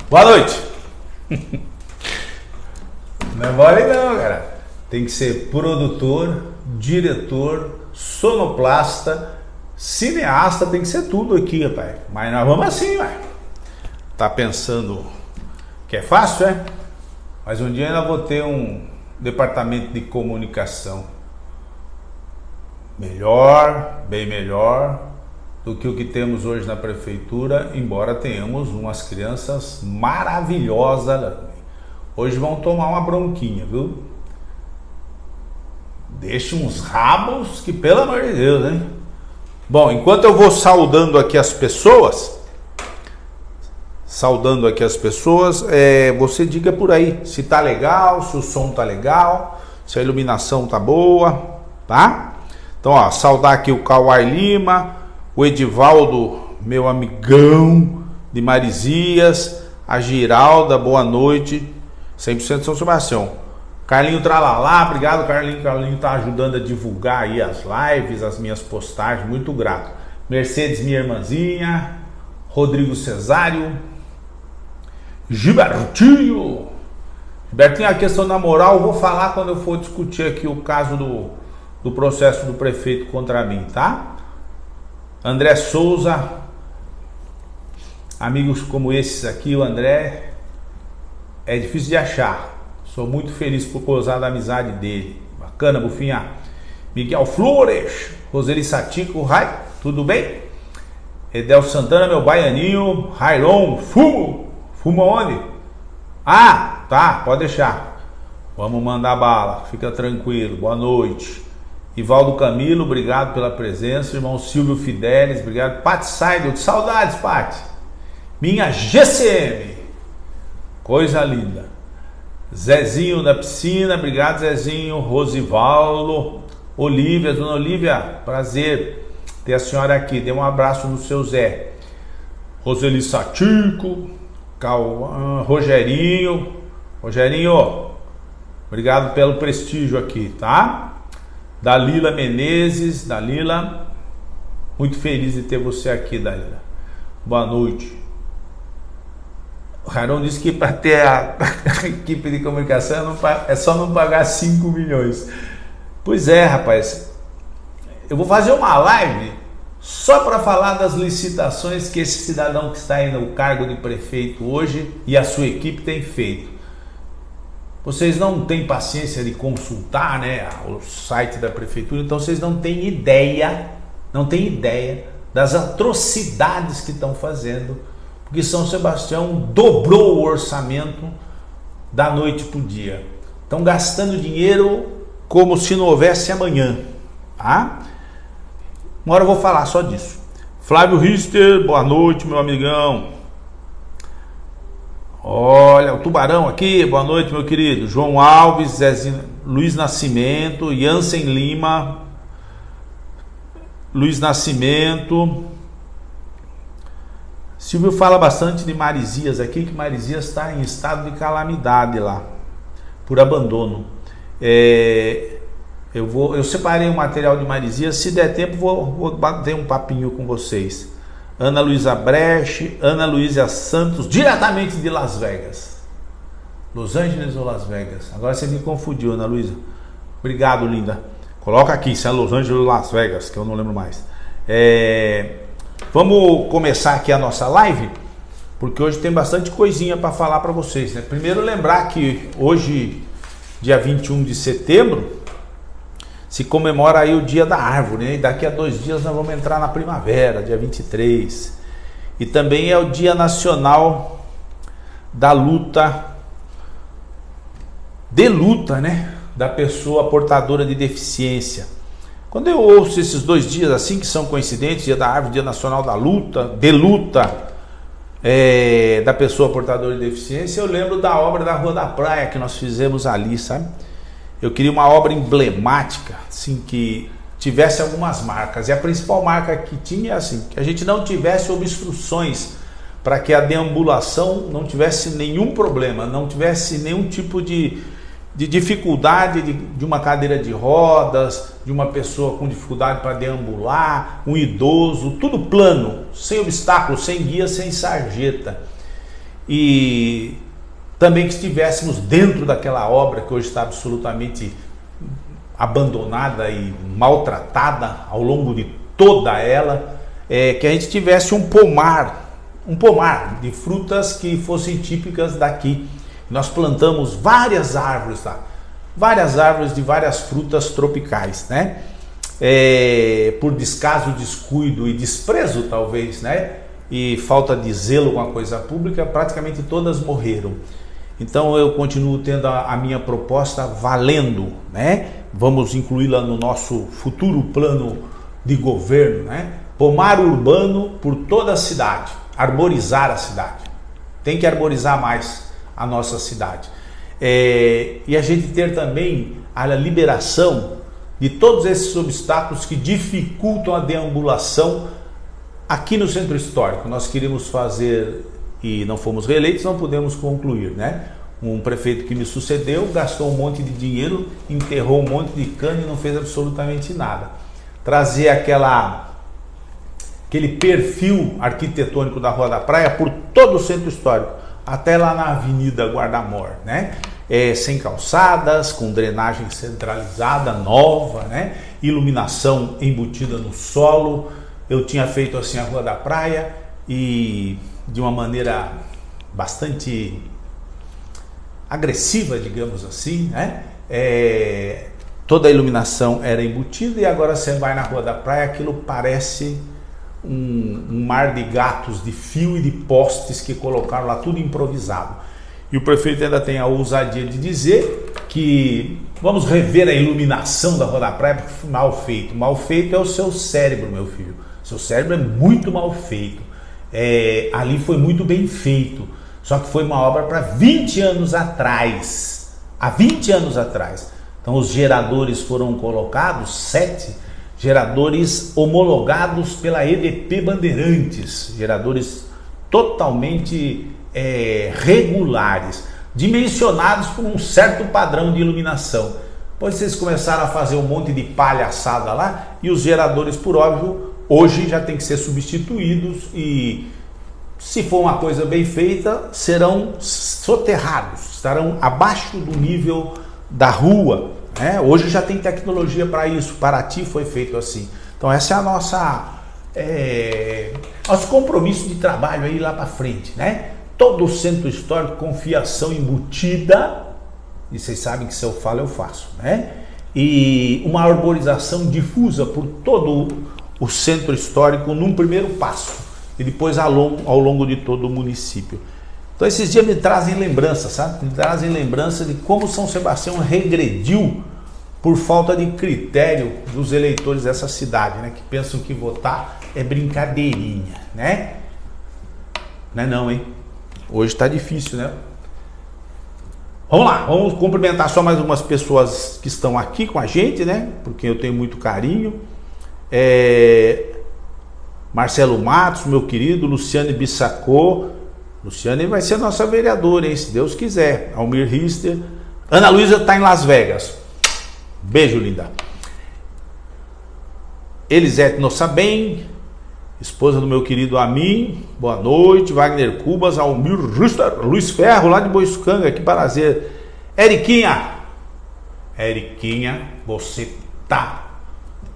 Boa noite. Não é mole não, cara. Tem que ser produtor, diretor, sonoplasta, cineasta, tem que ser tudo aqui, rapaz. Mas nós vamos assim, ué. Tá pensando que é fácil, é? Mas um dia ainda vou ter um departamento de comunicação melhor, bem melhor do que o que temos hoje na prefeitura, embora tenhamos umas crianças maravilhosas. Hoje vão tomar uma bronquinha, viu? Deixa uns rabos que, pelo amor de Deus, hein? Bom, enquanto eu vou saudando aqui as pessoas, você diga por aí se tá legal, se o som tá legal, se a iluminação tá boa, tá? Então, ó, saudar aqui o Kawai Lima, o Edivaldo, meu amigão de Marizias, a Giralda, boa noite, 100% São Sebastião. Carlinho Tralalá, obrigado Carlinho, Carlinho tá ajudando a divulgar aí as lives, as minhas postagens, muito grato. Mercedes, minha irmãzinha, Rodrigo Cesário, Gilbertinho, a questão da moral, eu vou falar quando eu for discutir aqui o caso do processo do prefeito contra mim, tá? André Souza, amigos como esses aqui, o André é difícil de achar, sou muito feliz por gozar da amizade dele, bacana, Bufinha. Miguel Flores, Roseli Satico, tudo bem? Edel Santana, meu baianinho, Rairon, fumo onde? Ah, tá, pode deixar, vamos mandar bala, fica tranquilo, boa noite. Ivaldo Camilo, obrigado pela presença. Irmão Silvio Fidelis, obrigado. Pati Seidel, que saudades, Pati. Minha GCM, coisa linda. Zezinho da piscina, obrigado Zezinho. Rosivaldo, Olívia, dona Olívia, prazer ter a senhora aqui, dê um abraço no seu Zé. Roseli Satico, Rogerinho, obrigado pelo prestígio aqui, tá? Dalila Menezes, Dalila, muito feliz de ter você aqui, Dalila. Boa noite. O Raron disse que para ter a equipe de comunicação é só não pagar 5 milhões. Pois é, rapaz. Eu vou fazer uma live só para falar das licitações que esse cidadão que está aí no cargo de prefeito hoje e a sua equipe tem feito. Vocês não têm paciência de consultar, né, o site da prefeitura, então vocês não têm ideia das atrocidades que estão fazendo, porque São Sebastião dobrou o orçamento da noite para o dia. Estão gastando dinheiro como se não houvesse amanhã, tá? Uma hora eu vou falar só disso. Flávio Richter, boa noite, meu amigão. Olha, o Tubarão aqui, boa noite, meu querido. João Alves, Zezinho, Luiz Nascimento, Jansen Lima, Luiz Nascimento. Silvio fala bastante de Marizias aqui, que Marizias está em estado de calamidade lá, por abandono. Eu separei um material de Marizias, se der tempo vou bater um papinho com vocês. Ana Luísa Brecht, Ana Luísa Santos, diretamente de Las Vegas. Los Angeles ou Las Vegas? Agora você me confundiu, Ana Luísa. Obrigado, linda. Coloca aqui se é Los Angeles ou Las Vegas, que eu não lembro mais. Vamos começar aqui a nossa live, porque hoje tem bastante coisinha para falar para vocês, né? Primeiro lembrar que hoje, dia 21 de setembro, se comemora aí o dia da árvore, né? E daqui a 2 dias nós vamos entrar na primavera, dia 23. E também é o dia nacional da luta, né? Da pessoa portadora de deficiência. Quando eu ouço esses 2 dias assim, que são coincidentes, dia da árvore, dia nacional da luta, da pessoa portadora de deficiência, eu lembro da obra da Rua da Praia que nós fizemos ali, sabe? Eu queria uma obra emblemática, assim, que tivesse algumas marcas. E a principal marca que tinha é assim, que a gente não tivesse obstruções, para que a deambulação não tivesse nenhum problema, não tivesse nenhum tipo de dificuldade de uma cadeira de rodas, de uma pessoa com dificuldade para deambular, um idoso, tudo plano, sem obstáculos, sem guia, sem sarjeta. E também que estivéssemos dentro daquela obra que hoje está absolutamente abandonada e maltratada ao longo de toda ela, que a gente tivesse um pomar de frutas que fossem típicas daqui. Nós plantamos várias árvores, tá? Várias árvores de várias frutas tropicais, né? Por descaso, descuido e desprezo, talvez, né? E falta de zelo com a coisa pública, praticamente todas morreram. Então eu continuo tendo a minha proposta valendo, né? Vamos incluí-la no nosso futuro plano de governo, né? Pomar urbano por toda a cidade, arborizar a cidade. Tem que arborizar mais a nossa cidade. E a gente ter também a liberação de todos esses obstáculos que dificultam a deambulação aqui no centro histórico. Nós queríamos fazer e não fomos reeleitos, não pudemos concluir, né? Um prefeito que me sucedeu gastou um monte de dinheiro, enterrou um monte de cano e não fez absolutamente nada. Trazer aquele perfil arquitetônico da Rua da Praia por todo o centro histórico, até lá na Avenida Guarda-Mor, né? Sem calçadas, com drenagem centralizada, nova, né? Iluminação embutida no solo. Eu tinha feito assim a Rua da Praia e de uma maneira bastante agressiva, digamos assim, né? Toda a iluminação era embutida e agora você vai na Rua da Praia, aquilo parece um mar de gatos, de fio e de postes que colocaram lá, tudo improvisado. E o prefeito ainda tem a ousadia de dizer que vamos rever a iluminação da Rua da Praia porque foi mal feito. Mal feito é o seu cérebro, meu filho. Seu cérebro é muito mal feito. Ali foi muito bem feito, só que foi uma obra para 20 anos atrás. há 20 anos atrás. Então os geradores foram colocados, 7 geradores homologados pela EDP Bandeirantes, geradores totalmente regulares, dimensionados por um certo padrão de iluminação. Depois vocês começaram a fazer um monte de palhaçada lá e os geradores, por óbvio, hoje já tem que ser substituídos e, se for uma coisa bem feita, serão soterrados, estarão abaixo do nível da rua, né? Hoje já tem tecnologia para isso. Paraty foi feito assim. Então essa é a nosso compromisso de trabalho aí lá para frente, né? Todo o centro histórico com fiação embutida, e vocês sabem que se eu falo eu faço, né? E uma arborização difusa por todo o centro histórico num primeiro passo e depois ao longo de todo o município. Então esses dias me trazem lembranças, sabe? Me trazem lembrança de como São Sebastião regrediu por falta de critério dos eleitores dessa cidade, né? Que pensam que votar é brincadeirinha, né? Não é não, hein? Hoje tá difícil, né? Vamos lá, vamos cumprimentar só mais algumas pessoas que estão aqui com a gente, né? Porque eu tenho muito carinho. Marcelo Matos, meu querido, Luciane Bissacô. Luciane vai ser nossa vereadora, hein? Se Deus quiser. Almir Rister. Ana Luísa está em Las Vegas. Beijo, linda. Elisete Nossabem, esposa do meu querido Amin. Boa noite. Wagner Cubas, Almir Rister, Luiz Ferro, lá de Boiçucanga. Que prazer. Eriquinha, você tá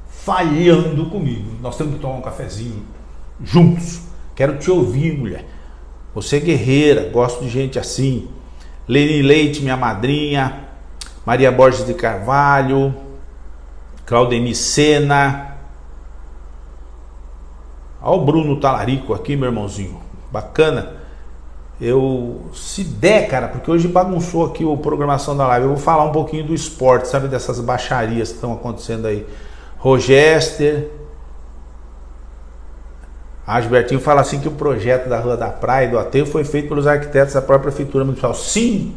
falhando comigo. Nós temos que tomar um cafezinho juntos. Quero te ouvir, mulher. Você é guerreira, gosto de gente assim. Leni Leite, minha madrinha. Maria Borges de Carvalho. Claudemir Sena. Olha o Bruno Talarico aqui, meu irmãozinho. Bacana. Se der, cara, porque hoje bagunçou aqui a programação da live, eu vou falar um pouquinho do esporte, sabe, dessas baixarias que estão acontecendo aí. Rogester. Gilbertinho fala assim que o projeto da Rua da Praia e do Aterro foi feito pelos arquitetos da própria Prefeitura Municipal. Sim.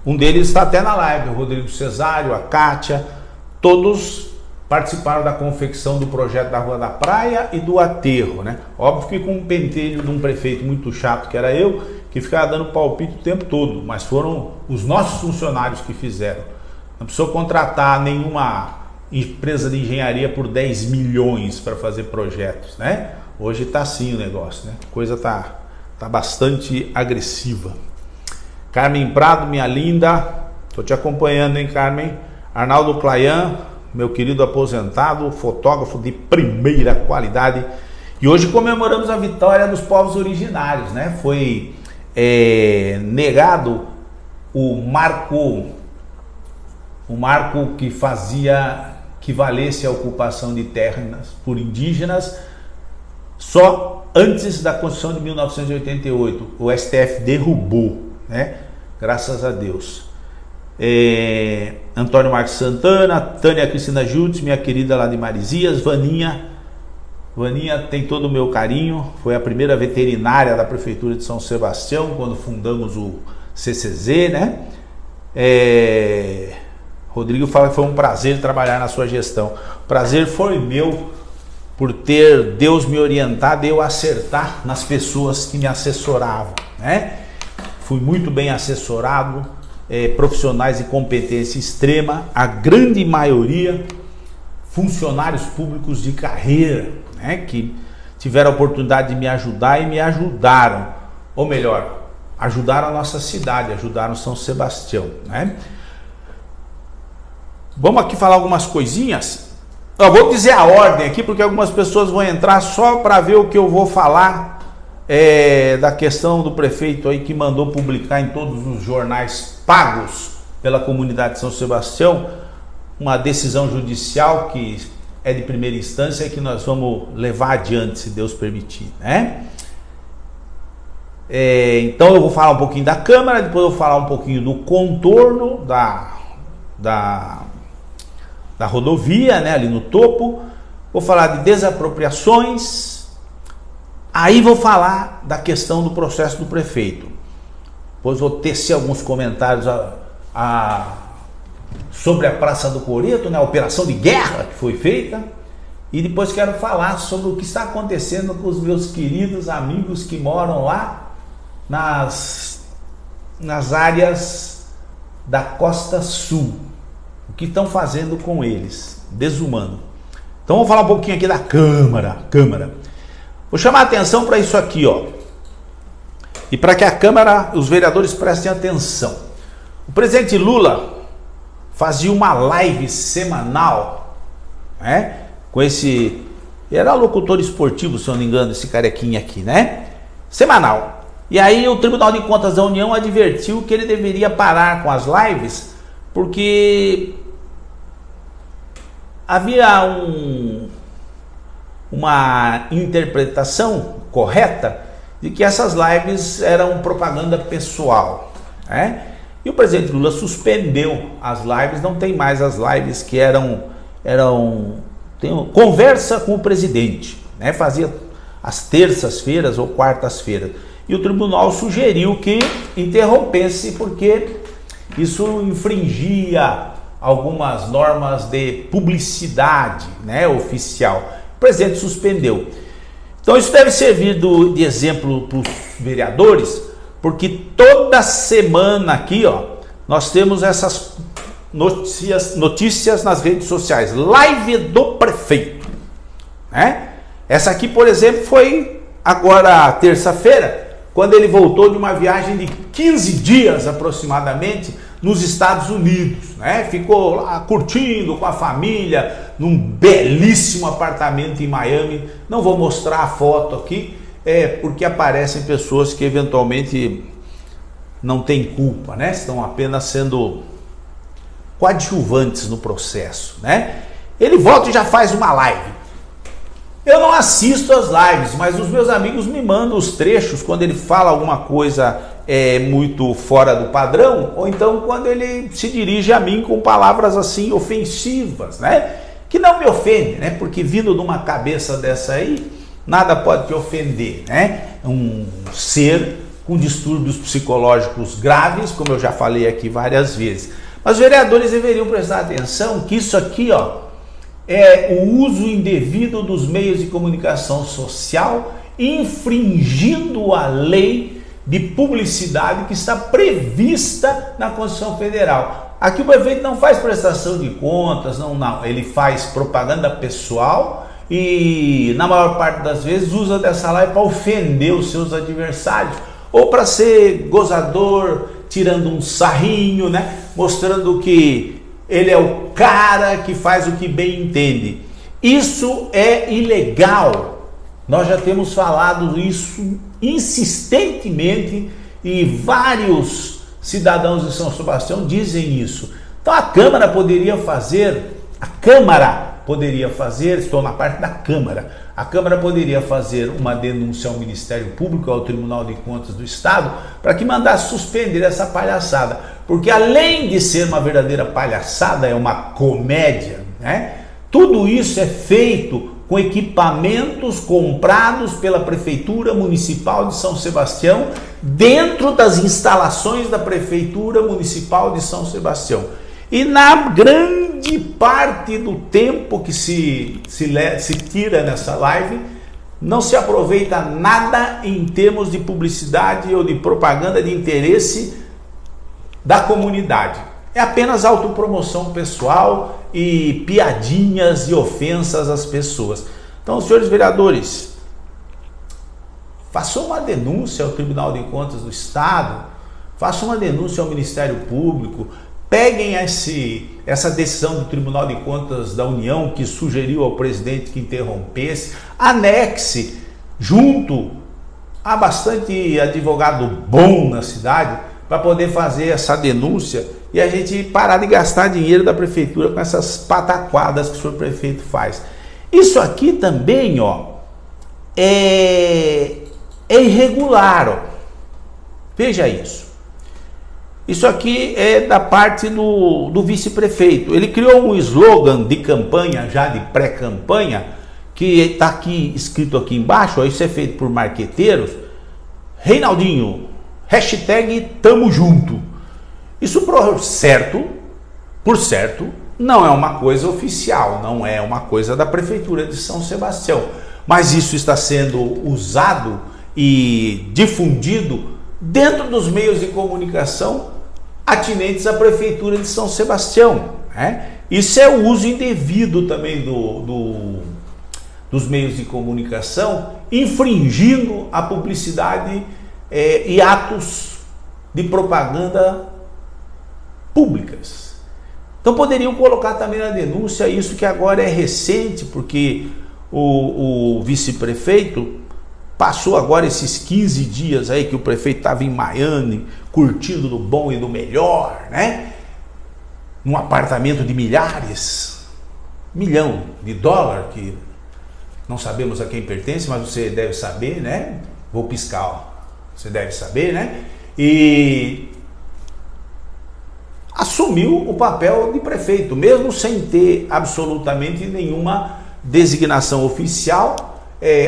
Um deles está até na live, o Rodrigo Cesário, a Kátia, todos participaram da confecção do projeto da Rua da Praia e do Aterro, né? Óbvio que com um pentelho de um prefeito muito chato, que era eu, que ficava dando palpite o tempo todo, mas foram os nossos funcionários que fizeram. Não precisou contratar nenhuma empresa de engenharia por 10 milhões para fazer projetos, né? Hoje tá assim o negócio, né? A coisa tá bastante agressiva. Carmen Prado, minha linda, tô te acompanhando, hein, Carmen? Arnaldo Clayan, meu querido aposentado, fotógrafo de primeira qualidade. E hoje comemoramos a vitória dos povos originários, né? Foi negado o marco que valesse a ocupação de terras por indígenas só antes da Constituição de 1988. O STF derrubou, né? Graças a Deus. Antônio Marcos Santana, Tânia Cristina Jutz, minha querida lá de Marizias. Vaninha tem todo o meu carinho, foi a primeira veterinária da Prefeitura de São Sebastião quando fundamos o CCZ, né? Rodrigo fala que foi um prazer trabalhar na sua gestão. O prazer foi meu por ter Deus me orientado e eu acertar nas pessoas que me assessoravam, né? Fui muito bem assessorado, profissionais de competência extrema, a grande maioria funcionários públicos de carreira, né? Que tiveram a oportunidade de me ajudar e me ajudaram, ou melhor, ajudaram a nossa cidade, ajudaram São Sebastião, né? Vamos aqui falar algumas coisinhas. Eu vou dizer a ordem aqui, porque algumas pessoas vão entrar só para ver o que eu vou falar da questão do prefeito aí que mandou publicar em todos os jornais pagos pela comunidade de São Sebastião uma decisão judicial que é de primeira instância e que nós vamos levar adiante, se Deus permitir, né? Então eu vou falar um pouquinho da Câmara, depois eu vou falar um pouquinho do contorno da rodovia, né, ali no topo, vou falar de desapropriações, aí vou falar da questão do processo do prefeito. depois vou tecer alguns comentários sobre a Praça do Coreto, né, a operação de guerra que foi feita, e depois quero falar sobre o que está acontecendo com os meus queridos amigos que moram lá nas áreas da Costa Sul, o que estão fazendo com eles, desumano. Então vamos falar um pouquinho aqui da Câmara. Vou chamar a atenção para isso aqui, ó. E para que a Câmara, os vereadores prestem atenção. O presidente Lula fazia uma live semanal, né? Com esse... Era locutor esportivo, se eu não me engano, esse carequinha aqui, né? Semanal. E aí o Tribunal de Contas da União advertiu que ele deveria parar com as lives, porque havia uma interpretação correta de que essas lives eram propaganda pessoal, né? E o presidente Lula suspendeu as lives, não tem mais as lives que eram conversa com o presidente, né? Fazia às terças-feiras ou quartas-feiras. E o tribunal sugeriu que interrompesse, porque isso infringia algumas normas de publicidade, né, oficial. O presidente suspendeu. Então isso deve servir de exemplo para os vereadores, porque toda semana aqui, ó, nós temos essas notícias nas redes sociais. Live do prefeito, né? Essa aqui, por exemplo, foi agora terça-feira, quando ele voltou de uma viagem de 15 dias aproximadamente nos Estados Unidos, né? Ficou lá curtindo com a família num belíssimo apartamento em Miami. Não vou mostrar a foto aqui, porque aparecem pessoas que eventualmente não têm culpa, né? Estão apenas sendo coadjuvantes no processo, né? Ele volta e já faz uma live. Eu não assisto as lives, mas os meus amigos me mandam os trechos quando ele fala alguma coisa muito fora do padrão, ou então quando ele se dirige a mim com palavras assim ofensivas, né? Que não me ofende, né? Porque vindo de uma cabeça dessa aí, nada pode te ofender, né? Um ser com distúrbios psicológicos graves, como eu já falei aqui várias vezes. Mas os vereadores deveriam prestar atenção que isso aqui, ó, é o uso indevido dos meios de comunicação social, infringindo a lei de publicidade que está prevista na Constituição Federal. Aqui o prefeito não faz prestação de contas, não, ele faz propaganda pessoal e na maior parte das vezes usa dessa live para ofender os seus adversários ou para ser gozador, tirando um sarrinho, né? Mostrando que ele é o cara que faz o que bem entende. Isso é ilegal. Nós já temos falado isso insistentemente e vários cidadãos de São Sebastião dizem isso. Então a Câmara poderia fazer, estou na parte da Câmara, a Câmara poderia fazer uma denúncia ao Ministério Público, ao Tribunal de Contas do Estado, para que mandasse suspender essa palhaçada. Porque além de ser uma verdadeira palhaçada, é uma comédia, né? Tudo isso é feito com equipamentos comprados pela Prefeitura Municipal de São Sebastião, dentro das instalações da Prefeitura Municipal de São Sebastião. E na grande parte do tempo que se tira nessa live, não se aproveita nada em termos de publicidade ou de propaganda de interesse da comunidade. É apenas autopromoção pessoal e piadinhas e ofensas às pessoas. Então, senhores vereadores, façam uma denúncia ao Tribunal de Contas do Estado, façam uma denúncia ao Ministério Público, peguem essa decisão do Tribunal de Contas da União que sugeriu ao presidente que interrompesse, anexe junto a bastante advogado bom na cidade para poder fazer essa denúncia e a gente parar de gastar dinheiro da prefeitura com essas pataquadas que o senhor prefeito faz. Isso aqui também, ó, é irregular, ó. Veja isso. Isso aqui é da parte do vice-prefeito. Ele criou um slogan de campanha, já de pré-campanha, que está aqui escrito aqui embaixo, ó, isso é feito por marqueteiros. Reinaldinho, Hashtag tamo junto. Isso por certo, não é uma coisa oficial, não é uma coisa da Prefeitura de São Sebastião. Mas isso está sendo usado e difundido dentro dos meios de comunicação atinentes à Prefeitura de São Sebastião, né? Isso é o uso indevido também dos meios de comunicação, infringindo a publicidade e atos de propaganda públicas. Então poderiam colocar também na denúncia isso, que agora é recente, porque o vice-prefeito passou agora esses 15 dias aí que o prefeito estava em Miami, curtindo do bom e do melhor, né? Num apartamento de milhares, $1 milhão, que não sabemos a quem pertence, mas você deve saber, né? Vou piscar, ó. Você deve saber, né? E assumiu o papel de prefeito, mesmo sem ter absolutamente nenhuma designação oficial,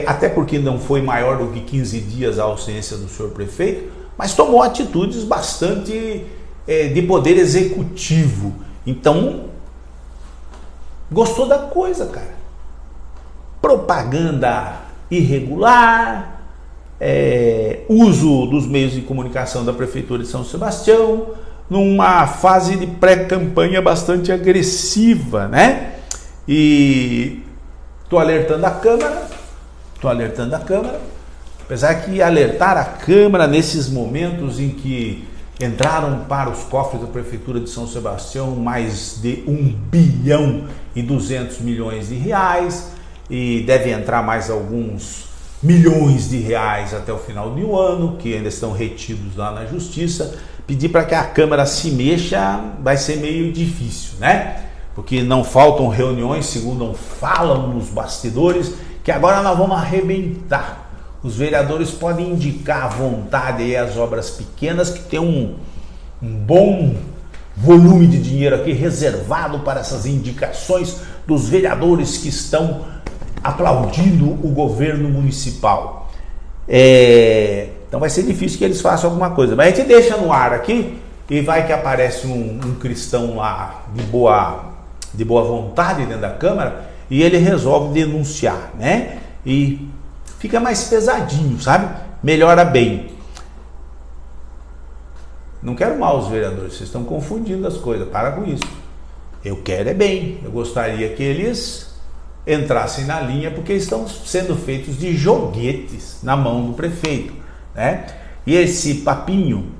até porque não foi maior do que 15 dias a ausência do senhor prefeito, mas tomou atitudes bastante de poder executivo. Então, gostou da coisa, cara. Propaganda irregular, uso dos meios de comunicação da Prefeitura de São Sebastião, numa fase de pré-campanha bastante agressiva, né? E estou alertando a Câmara, apesar que alertar a Câmara nesses momentos em que entraram para os cofres da Prefeitura de São Sebastião mais de R$1,2 bilhão e deve entrar mais alguns milhões de reais até o final do ano, que ainda estão retidos lá na Justiça. Pedir para que a Câmara se mexa vai ser meio difícil, né? Porque não faltam reuniões, segundo falam nos bastidores, que agora nós vamos arrebentar. Os vereadores podem indicar à vontade aí as obras pequenas, que tem um bom volume de dinheiro aqui reservado para essas indicações dos vereadores que estão aplaudindo o governo municipal. Então vai ser difícil que eles façam alguma coisa, mas a gente deixa no ar aqui e vai que aparece um cristão lá de boa vontade dentro da Câmara e ele resolve denunciar, né? E fica mais pesadinho, sabe? Melhora bem. Não quero mal os vereadores, vocês estão confundindo as coisas, para com isso. Eu quero bem, eu gostaria que eles entrassem na linha, porque estão sendo feitos de joguetes na mão do prefeito, né? E esse papinho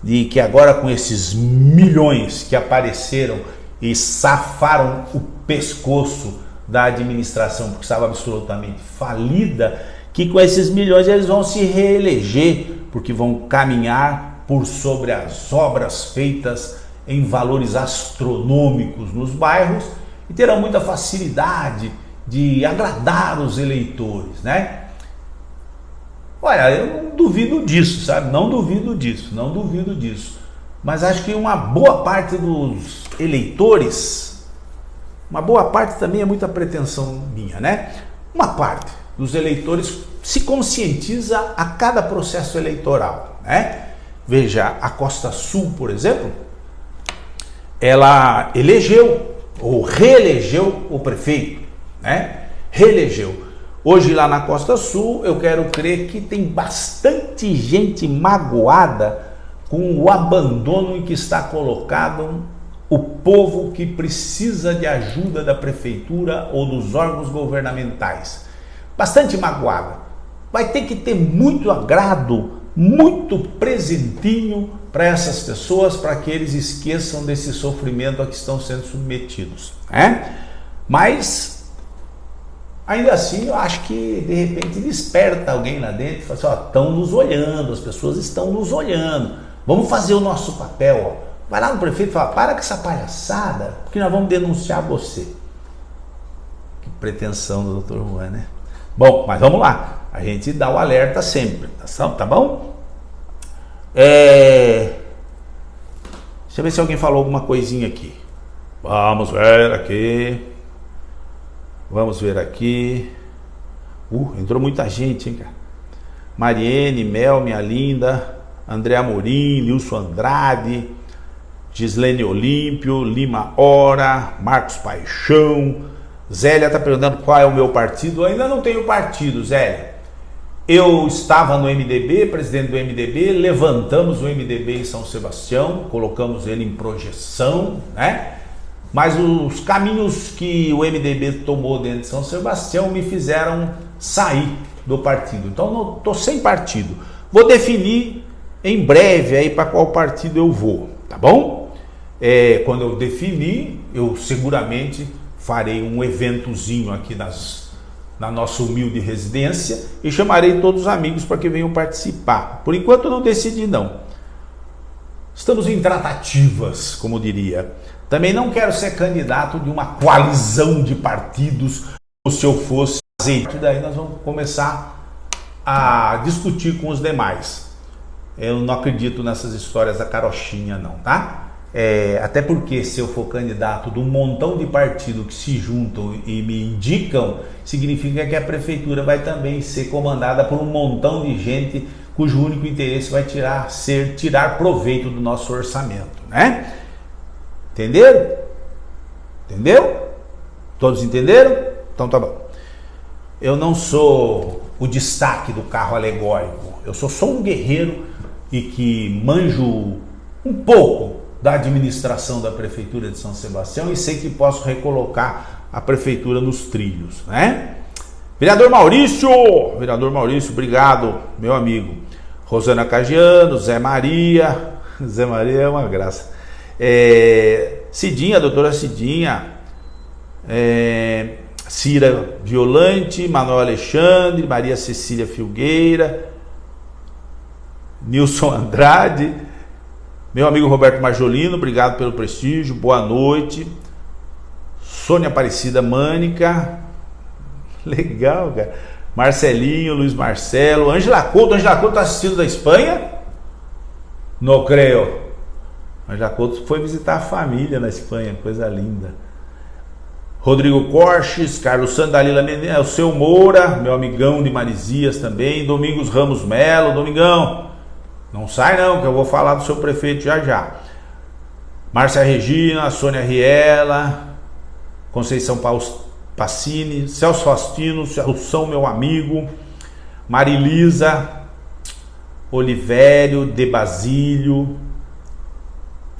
de que agora com esses milhões que apareceram e safaram o pescoço da administração, porque estava absolutamente falida, que com esses milhões eles vão se reeleger, porque vão caminhar por sobre as obras feitas em valores astronômicos nos bairros e terão muita facilidade de agradar os eleitores, né? Olha, eu não duvido disso, sabe? Não duvido disso. Mas acho que uma boa parte dos eleitores, uma boa parte também é muita pretensão minha, né? Uma parte dos eleitores se conscientiza a cada processo eleitoral, né? Veja, a Costa Sul, por exemplo, ela elegeu ou reelegeu o prefeito, né? Reelegeu. Hoje lá na Costa Sul, eu quero crer que tem bastante gente magoada com o abandono em que está colocado o povo que precisa de ajuda da prefeitura ou dos órgãos governamentais. Bastante magoada. Vai ter que ter muito agrado, muito presentinho para essas pessoas, para que eles esqueçam desse sofrimento a que estão sendo submetidos, né? Mas ainda assim, eu acho que de repente desperta alguém lá dentro e fala assim: ó, estão nos olhando, as pessoas estão nos olhando, vamos fazer o nosso papel, ó. Vai lá no prefeito e fala: para com essa palhaçada, porque nós vamos denunciar você. Que pretensão do Dr. Juan, né? Bom, mas vamos lá, a gente dá o alerta sempre, tá bom? Deixa eu ver se alguém falou alguma coisinha aqui. Vamos ver aqui. Entrou muita gente, hein, cara? Mariene, Mel, minha linda. André Amorim, Nilson Andrade, Gislene Olímpio, Lima Hora, Marcos Paixão. Zélia está perguntando qual é o meu partido. Eu ainda não tenho partido, Zélia. Eu estava no MDB, presidente do MDB, levantamos o MDB em São Sebastião, colocamos ele em projeção, né? Mas os caminhos que o MDB tomou dentro de São Sebastião me fizeram sair do partido. Então não estou sem partido. Vou definir em breve aí para qual partido eu vou, tá bom? Quando eu definir, eu seguramente farei um eventozinho aqui na nossa humilde residência e chamarei todos os amigos para que venham participar. Por enquanto eu não decidi não. Estamos em tratativas, como diria. Também não quero ser candidato de uma coalizão de partidos, ou se eu fosse, daí nós vamos começar a discutir com os demais. Eu não acredito nessas histórias da carochinha não, tá? Até porque se eu for candidato de um montão de partidos que se juntam e me indicam, significa que a prefeitura vai também ser comandada por um montão de gente cujo único interesse vai ser tirar proveito do nosso orçamento, né? Entenderam? Entendeu? Todos entenderam? Então tá bom. Eu não sou o destaque do carro alegórico. Eu sou só um guerreiro e que manjo um pouco da administração da Prefeitura de São Sebastião e sei que posso recolocar a Prefeitura nos trilhos, né? Vereador Maurício, obrigado, meu amigo. Rosana Cagiano, Zé Maria é uma graça. Cidinha, doutora Cidinha, Cira Violante, Manuel Alexandre, Maria Cecília Filgueira, Nilson Andrade, meu amigo Roberto Marjolino, obrigado pelo prestígio, boa noite. Sônia Aparecida Mânica, legal, cara. Marcelinho, Luiz Marcelo, Ângela Couto está assistindo da Espanha? Não creio. Ângela Couto foi visitar a família na Espanha, coisa linda. Rodrigo Corches, Carlos Sandalila Menezes, o seu Moura, meu amigão de Marizias também, Domingos Ramos Melo, Domingão, não sai não, que eu vou falar do seu prefeito já. Márcia Regina, Sônia Riela, Conceição Passini, Celso Faustino, Celso, meu amigo, Marilisa, Olivério de Basílio,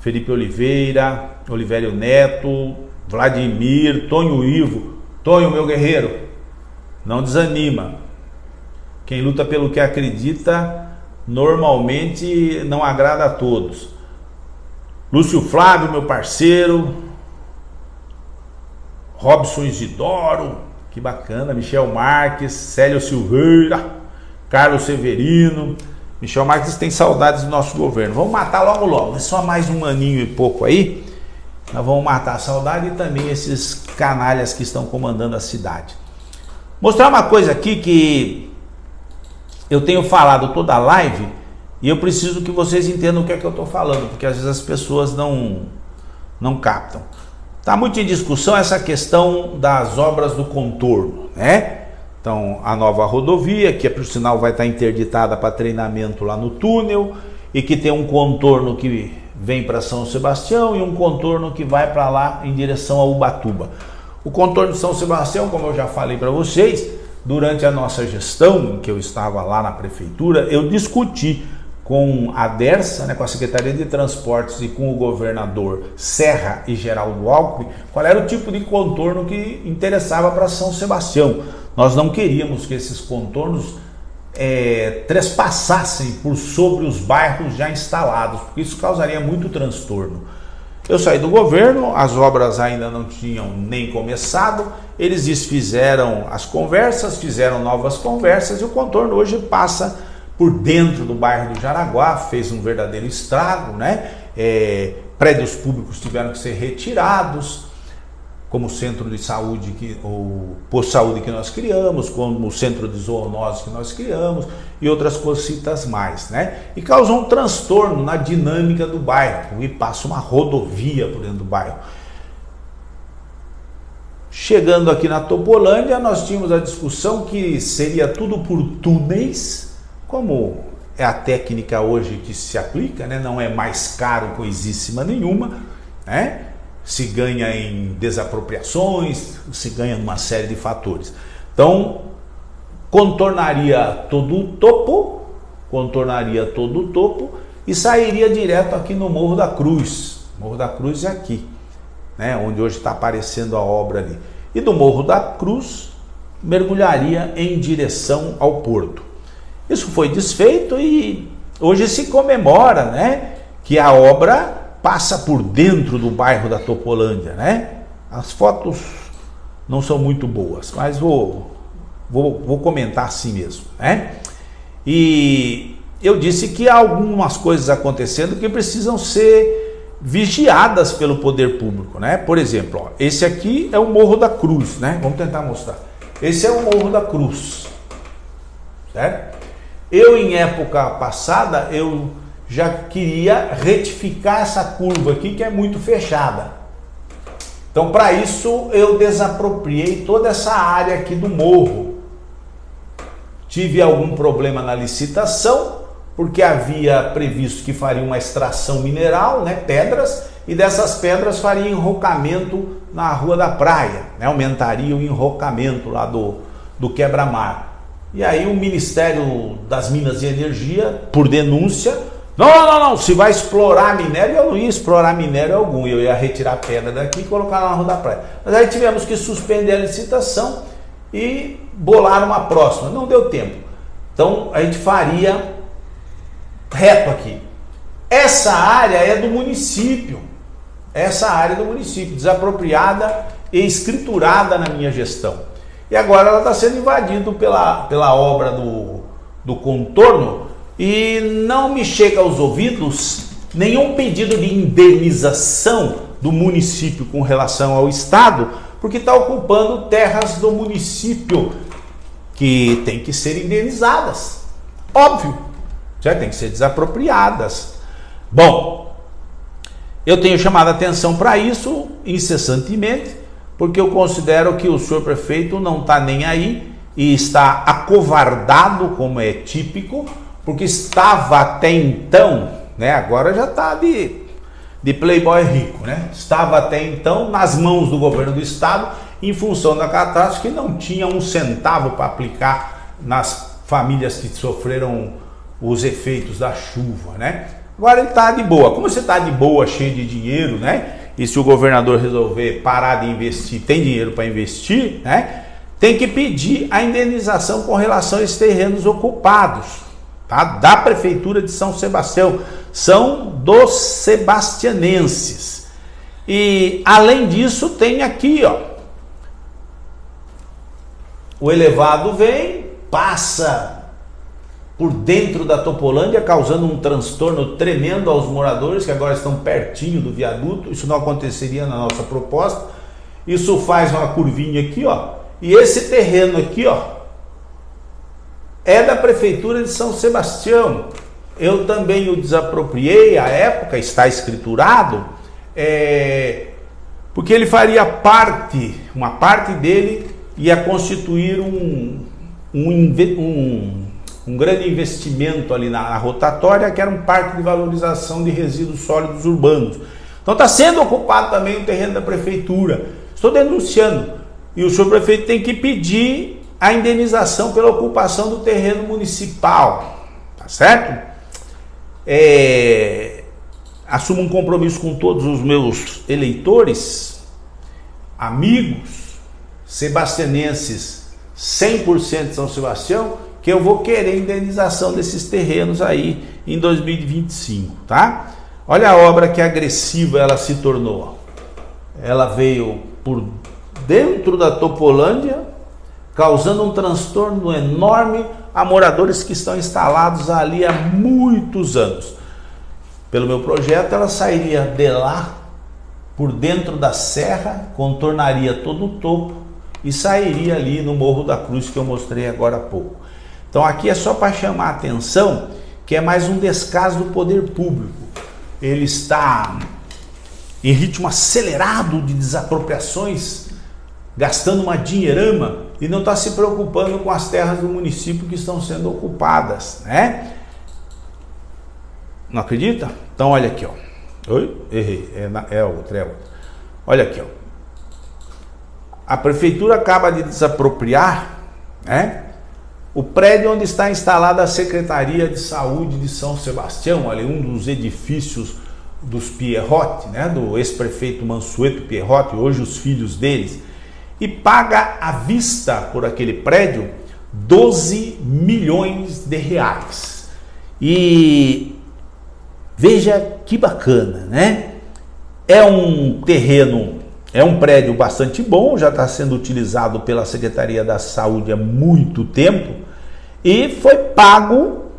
Felipe Oliveira, Olivério Neto, Vladimir, Tonho Ivo. Tonho, meu guerreiro, não desanima. Quem luta pelo que acredita normalmente não agrada a todos. Lúcio Flávio, meu parceiro, Robson Isidoro, que bacana, Michel Marques, Célio Silveira, Carlos Severino. Michel Marques tem saudades do nosso governo. Vamos matar logo, é só mais um aninho e pouco aí. Nós vamos matar a saudade e também esses canalhas que estão comandando a cidade. Mostrar uma coisa aqui que eu tenho falado toda a live e eu preciso que vocês entendam o que é que eu estou falando, porque às vezes as pessoas não captam. Está muito em discussão essa questão das obras do contorno, né? Então, a nova rodovia, que por sinal vai estar interditada para treinamento lá no túnel, e que tem um contorno que vem para São Sebastião e um contorno que vai para lá em direção a Ubatuba. O contorno de São Sebastião, como eu já falei para vocês, durante a nossa gestão, que eu estava lá na prefeitura, eu discuti com a Dersa, né, com a Secretaria de Transportes e com o governador Serra e Geraldo Alckmin, qual era o tipo de contorno que interessava para São Sebastião. Nós não queríamos que esses contornos trespassassem por sobre os bairros já instalados, porque isso causaria muito transtorno. Eu saí do governo, as obras ainda não tinham nem começado, eles desfizeram as conversas, fizeram novas conversas e o contorno hoje passa por dentro do bairro do Jaraguá, fez um verdadeiro estrago, né? Prédios públicos tiveram que ser retirados, como o centro de saúde, o posto de saúde que nós criamos, como o centro de zoonose que nós criamos e outras cositas mais, né? E causou um transtorno na dinâmica do bairro, e passa uma rodovia por dentro do bairro. Chegando aqui na Topolândia, nós tínhamos a discussão que seria tudo por túneis, como é a técnica hoje que se aplica, né? Não é mais caro coisíssima nenhuma, né? Se ganha em desapropriações, se ganha em uma série de fatores. Então, contornaria todo o topo e sairia direto aqui no Morro da Cruz. Morro da Cruz é aqui, né? Onde hoje está aparecendo a obra ali. E do Morro da Cruz mergulharia em direção ao porto. Isso foi desfeito e hoje se comemora, né, que a obra passa por dentro do bairro da Topolândia, né? As fotos não são muito boas, mas vou comentar assim mesmo, né? E eu disse que há algumas coisas acontecendo que precisam ser vigiadas pelo poder público, né? Por exemplo, ó, esse aqui é o Morro da Cruz, né? Vamos tentar mostrar. Esse é o Morro da Cruz, certo? Eu, em época passada, eu já queria retificar essa curva aqui, que é muito fechada. Então, para isso, eu desapropriei toda essa área aqui do morro. Tive algum problema na licitação, porque havia previsto que faria uma extração mineral, né, pedras, e dessas pedras faria enrocamento na Rua da Praia, né, aumentaria o enrocamento lá do quebra-mar. E aí o Ministério das Minas e Energia, por denúncia, não, se vai explorar minério, eu não ia explorar minério algum, eu ia retirar pedra daqui e colocar na Rua da Praia. Mas aí tivemos que suspender a licitação e bolar uma próxima, não deu tempo. Então a gente faria reto aqui. Essa área é do município, desapropriada e escriturada na minha gestão. E agora ela está sendo invadida pela obra do contorno e não me chega aos ouvidos nenhum pedido de indenização do município com relação ao Estado, porque está ocupando terras do município que tem que ser indenizadas. Óbvio, já tem que ser desapropriadas. Bom, eu tenho chamado a atenção para isso incessantemente, porque eu considero que o senhor prefeito não está nem aí e está acovardado, como é típico, porque estava até então, né, agora já está de playboy rico, né? Estava até então nas mãos do governo do estado, em função da catástrofe, que não tinha um centavo para aplicar nas famílias que sofreram os efeitos da chuva, né? Agora ele está de boa. Como você está de boa, cheio de dinheiro, né? E se o governador resolver parar de investir, tem dinheiro para investir, né? Tem que pedir a indenização com relação a esses terrenos ocupados, tá? Da Prefeitura de São Sebastião. São dos sebastianenses. E além disso, tem aqui, ó, o elevado vem, passa por dentro da Topolândia, causando um transtorno tremendo aos moradores que agora estão pertinho do viaduto. Isso não aconteceria na nossa proposta. Isso faz uma curvinha aqui, ó. E esse terreno aqui, ó, é da Prefeitura de São Sebastião. Eu também o desapropriei à época, está escriturado, porque ele faria uma parte dele ia constituir um grande investimento ali na rotatória, que era um parque de valorização de resíduos sólidos urbanos. Então está sendo ocupado também o terreno da prefeitura. Estou denunciando. E o senhor prefeito tem que pedir a indenização pela ocupação do terreno municipal. Tá certo? Assumo um compromisso com todos os meus eleitores, amigos, sebastianenses 100% de São Sebastião, que eu vou querer indenização desses terrenos aí em 2025, tá? Olha a obra que agressiva ela se tornou. Ela veio por dentro da Topolândia, causando um transtorno enorme a moradores que estão instalados ali há muitos anos. Pelo meu projeto, ela sairia de lá, por dentro da serra, contornaria todo o topo e sairia ali no Morro da Cruz, que eu mostrei agora há pouco. Então aqui é só para chamar a atenção que é mais um descaso do poder público. Ele está em ritmo acelerado de desapropriações, gastando uma dinheirama e não está se preocupando com as terras do município que estão sendo ocupadas, né? Não acredita? Então olha aqui, ó. Oi? Errei. É outra. Olha aqui, ó. A prefeitura acaba de desapropriar, né, o prédio onde está instalada a Secretaria de Saúde de São Sebastião, ali um dos edifícios dos Pierrotti, né, do ex-prefeito Mansueto Pierrotti, hoje os filhos deles, e paga à vista por aquele prédio 12 milhões de reais. E veja que bacana, né? É um terreno, é um prédio bastante bom, já está sendo utilizado pela Secretaria da Saúde há muito tempo e foi pago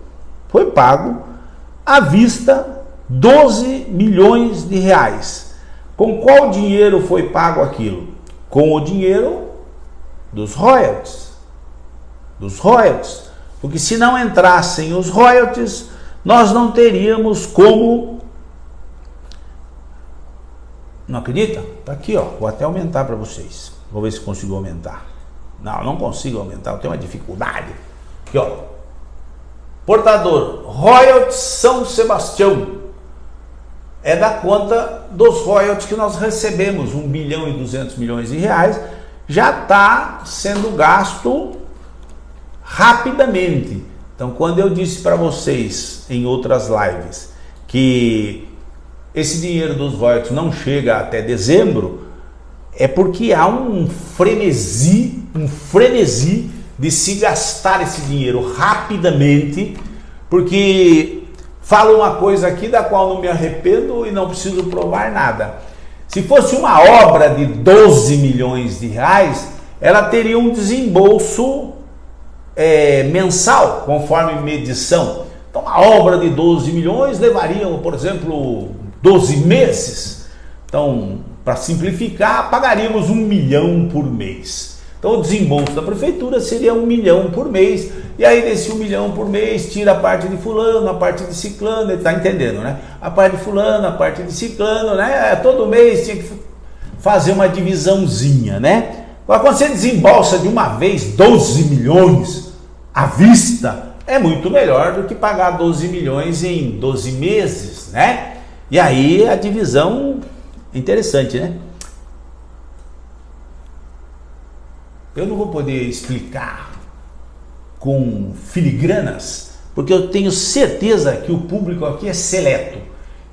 à vista 12 milhões de reais. Com qual dinheiro foi pago aquilo? Com o dinheiro dos royalties. Porque se não entrassem os royalties, nós não teríamos como... Não acredita? Tá aqui, ó. Vou até aumentar para vocês. Vou ver se consigo aumentar. Não consigo aumentar. Eu tenho uma dificuldade. Aqui, ó. Portador, royalties São Sebastião. É da conta dos royalties que nós recebemos. 1 bilhão e 200 milhões de reais. Já está sendo gasto rapidamente. Então, quando eu disse para vocês em outras lives que esse dinheiro dos royalties não chega até dezembro, é porque há um frenesi de se gastar esse dinheiro rapidamente, porque falo uma coisa aqui da qual não me arrependo e não preciso provar nada. Se fosse uma obra de 12 milhões de reais, ela teria um desembolso mensal, conforme medição. Então, uma obra de 12 milhões levaria, por exemplo, 12 meses. Então, para simplificar, pagaríamos 1 milhão por mês. Então, o desembolso da prefeitura seria 1 milhão por mês. E aí, desse 1 milhão por mês, tira a parte de fulano, a parte de ciclano, ele tá entendendo, né? A parte de fulano, a parte de ciclano, né? Todo mês tinha que fazer uma divisãozinha, né? Agora, quando você desembolsa de uma vez 12 milhões à vista, é muito melhor do que pagar 12 milhões em 12 meses, né? E aí a divisão é interessante, né? Eu não vou poder explicar com filigranas, porque eu tenho certeza que o público aqui é seleto,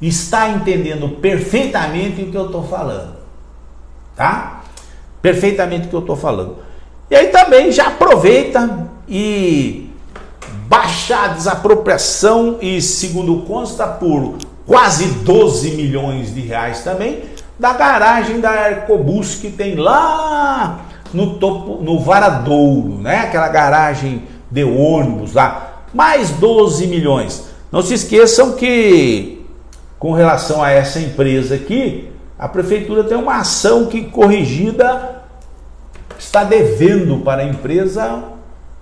está entendendo perfeitamente o que eu estou falando, tá? Perfeitamente o que eu estou falando. E aí também já aproveita e baixa a desapropriação e, segundo consta, por quase 12 milhões de reais também, da garagem da Arcobus que tem lá no topo, no Varadouro, né? Aquela garagem de ônibus lá, mais 12 milhões. Não se esqueçam que, com relação a essa empresa aqui, a prefeitura tem uma ação que, corrigida, está devendo para a empresa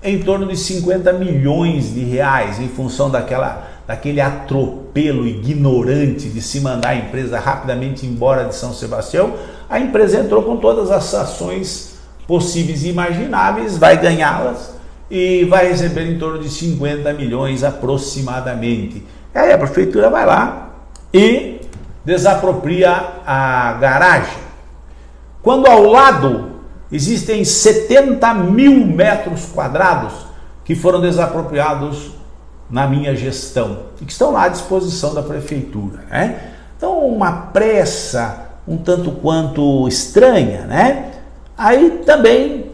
em torno de 50 milhões de reais, em função daquele atropelo ignorante de se mandar a empresa rapidamente embora de São Sebastião. A empresa entrou com todas as ações possíveis e imagináveis, vai ganhá-las e vai receber em torno de 50 milhões aproximadamente. E aí a prefeitura vai lá e desapropria a garagem. Quando ao lado existem 70 mil metros quadrados que foram desapropriados na minha gestão e que estão lá à disposição da prefeitura, né? Então, uma pressa um tanto quanto estranha, né? Aí também,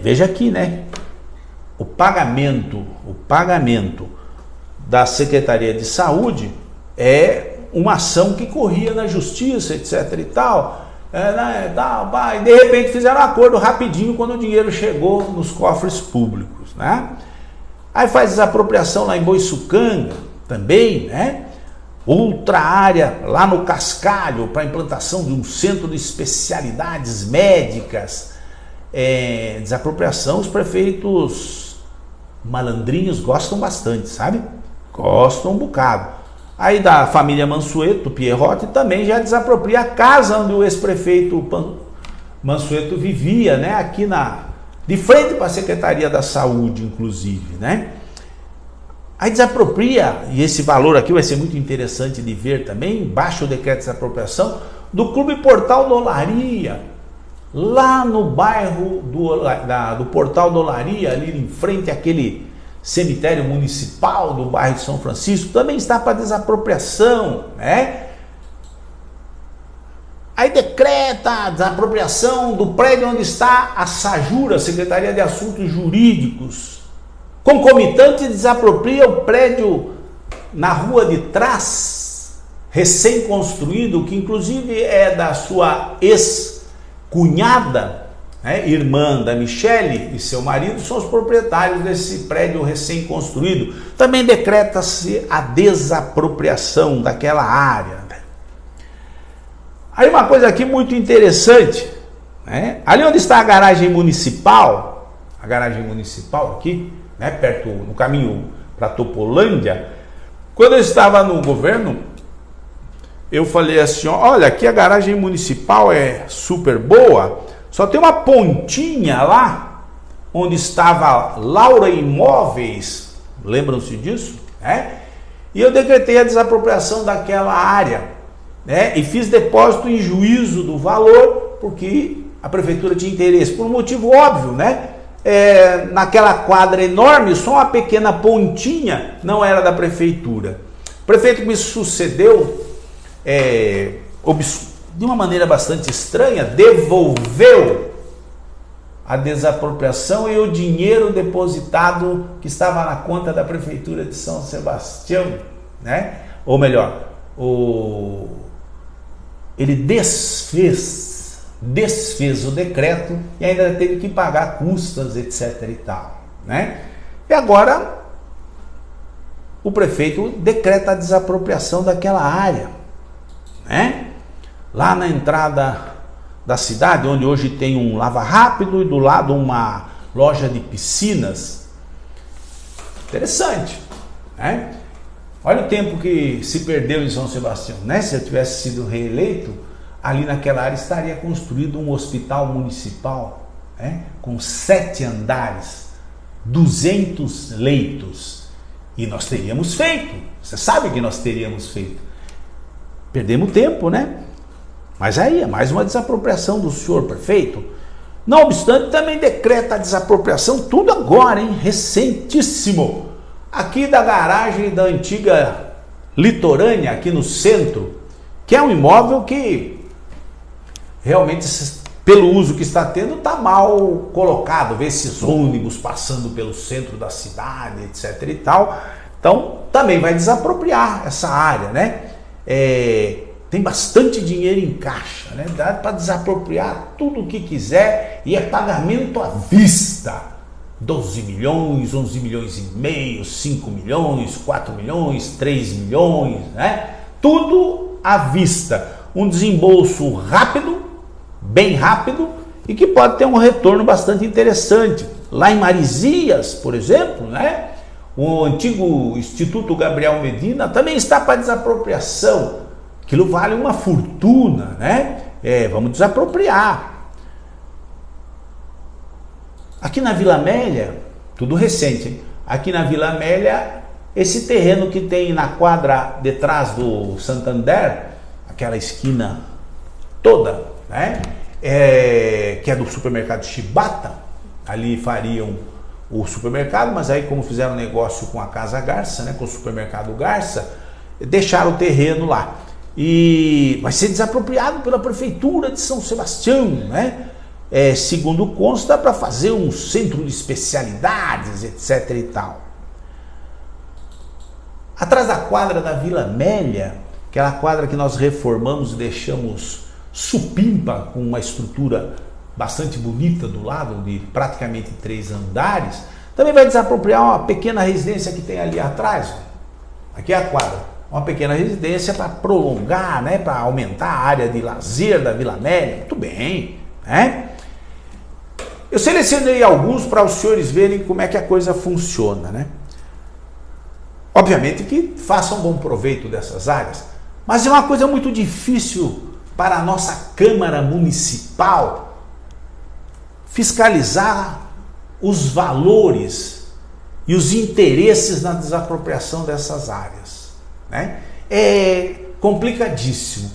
veja aqui, né? O pagamento da Secretaria de Saúde é uma ação que corria na justiça, etc e tal. E de repente fizeram um acordo rapidinho quando o dinheiro chegou nos cofres públicos, né? Aí faz desapropriação lá em Boiçucanga também, né? Outra área lá no Cascalho para implantação de um centro de especialidades médicas. Desapropriação, os prefeitos malandrinhos gostam bastante, sabe? Gostam um bocado. Aí da família Mansueto Pierrotti também já desapropria a casa onde o ex-prefeito Mansueto vivia, né? Aqui de frente para a Secretaria da Saúde, inclusive, né? Aí desapropria, e esse valor aqui vai ser muito interessante de ver também, baixa o decreto de desapropriação do Clube Portal do Olaria, lá no bairro do Portal do Olaria, ali em frente àquele cemitério municipal do bairro de São Francisco, também está para desapropriação, né? Aí decreta a desapropriação do prédio onde está a SAJURA, Secretaria de Assuntos Jurídicos. Concomitante desapropria o prédio na rua de trás, recém-construído, que inclusive é da sua ex-cunhada, né, irmã da Michele, e seu marido são os proprietários desse prédio recém-construído. Também decreta-se a desapropriação daquela área. Aí uma coisa aqui muito interessante, né? Ali onde está a garagem municipal aqui, né, perto, no caminho para Topolândia, quando eu estava no governo, eu falei assim, olha, aqui a garagem municipal é super boa, só tem uma pontinha lá, onde estava Laura Imóveis, lembram-se disso? Né? E eu decretei a desapropriação daquela área, né? E fiz depósito em juízo do valor, porque a prefeitura tinha interesse, por um motivo óbvio, né? Naquela quadra enorme, só uma pequena pontinha não era da prefeitura. O prefeito que me sucedeu, de uma maneira bastante estranha, devolveu a desapropriação e o dinheiro depositado que estava na conta da prefeitura de São Sebastião, né? Ou melhor, ele desfez o decreto e ainda teve que pagar custas, etc e tal, né? E agora o prefeito decreta a desapropriação daquela área, né? Lá na entrada da cidade, onde hoje tem um Lava Rápido e do lado uma loja de piscinas. Interessante, né? Olha o tempo que se perdeu em São Sebastião, né? Se eu tivesse sido reeleito, ali naquela área estaria construído um hospital municipal, né? Com 7 andares, 200 leitos. E nós teríamos feito, você sabe que nós teríamos feito. Perdemos tempo, né? Mas aí é mais uma desapropriação do senhor prefeito. Não obstante, também decreta a desapropriação, tudo agora, hein? Recentíssimo. Aqui da garagem da antiga Litorânea, aqui no centro, que é um imóvel que realmente, pelo uso que está tendo, está mal colocado. Vê esses ônibus passando pelo centro da cidade, etc e tal. Então, também vai desapropriar essa área, né? Tem bastante dinheiro em caixa, né? Dá para desapropriar tudo o que quiser e é pagamento à vista. 12 milhões, 11 milhões e meio, 5 milhões, 4 milhões, 3 milhões, né? Tudo à vista. Um desembolso rápido, bem rápido e que pode ter um retorno bastante interessante. Lá em Marizias, por exemplo, né? O antigo Instituto Gabriel Medina também está para desapropriação. Aquilo vale uma fortuna, né? Vamos desapropriar. Aqui na Vila Amélia, tudo recente, hein? Aqui na Vila Amélia, esse terreno que tem na quadra de trás do Santander, aquela esquina toda, né? Que é do supermercado Chibata, ali fariam o supermercado, mas aí como fizeram negócio com a Casa Garça, né? Com o supermercado Garça, deixaram o terreno lá. E vai ser desapropriado pela prefeitura de São Sebastião, né? Segundo consta, para fazer um centro de especialidades, etc e tal. Atrás da quadra da Vila Amélia, aquela quadra que nós reformamos e deixamos supimpa, com uma estrutura bastante bonita do lado, de praticamente 3 andares, também vai desapropriar uma pequena residência que tem ali atrás. Aqui é a quadra. Uma pequena residência para prolongar, né, para aumentar a área de lazer da Vila Amélia. Muito bem, né? Eu selecionei alguns para os senhores verem como é que a coisa funciona, né? Obviamente que façam bom proveito dessas áreas, mas é uma coisa muito difícil para a nossa Câmara Municipal fiscalizar os valores e os interesses na desapropriação dessas áreas, né? É complicadíssimo,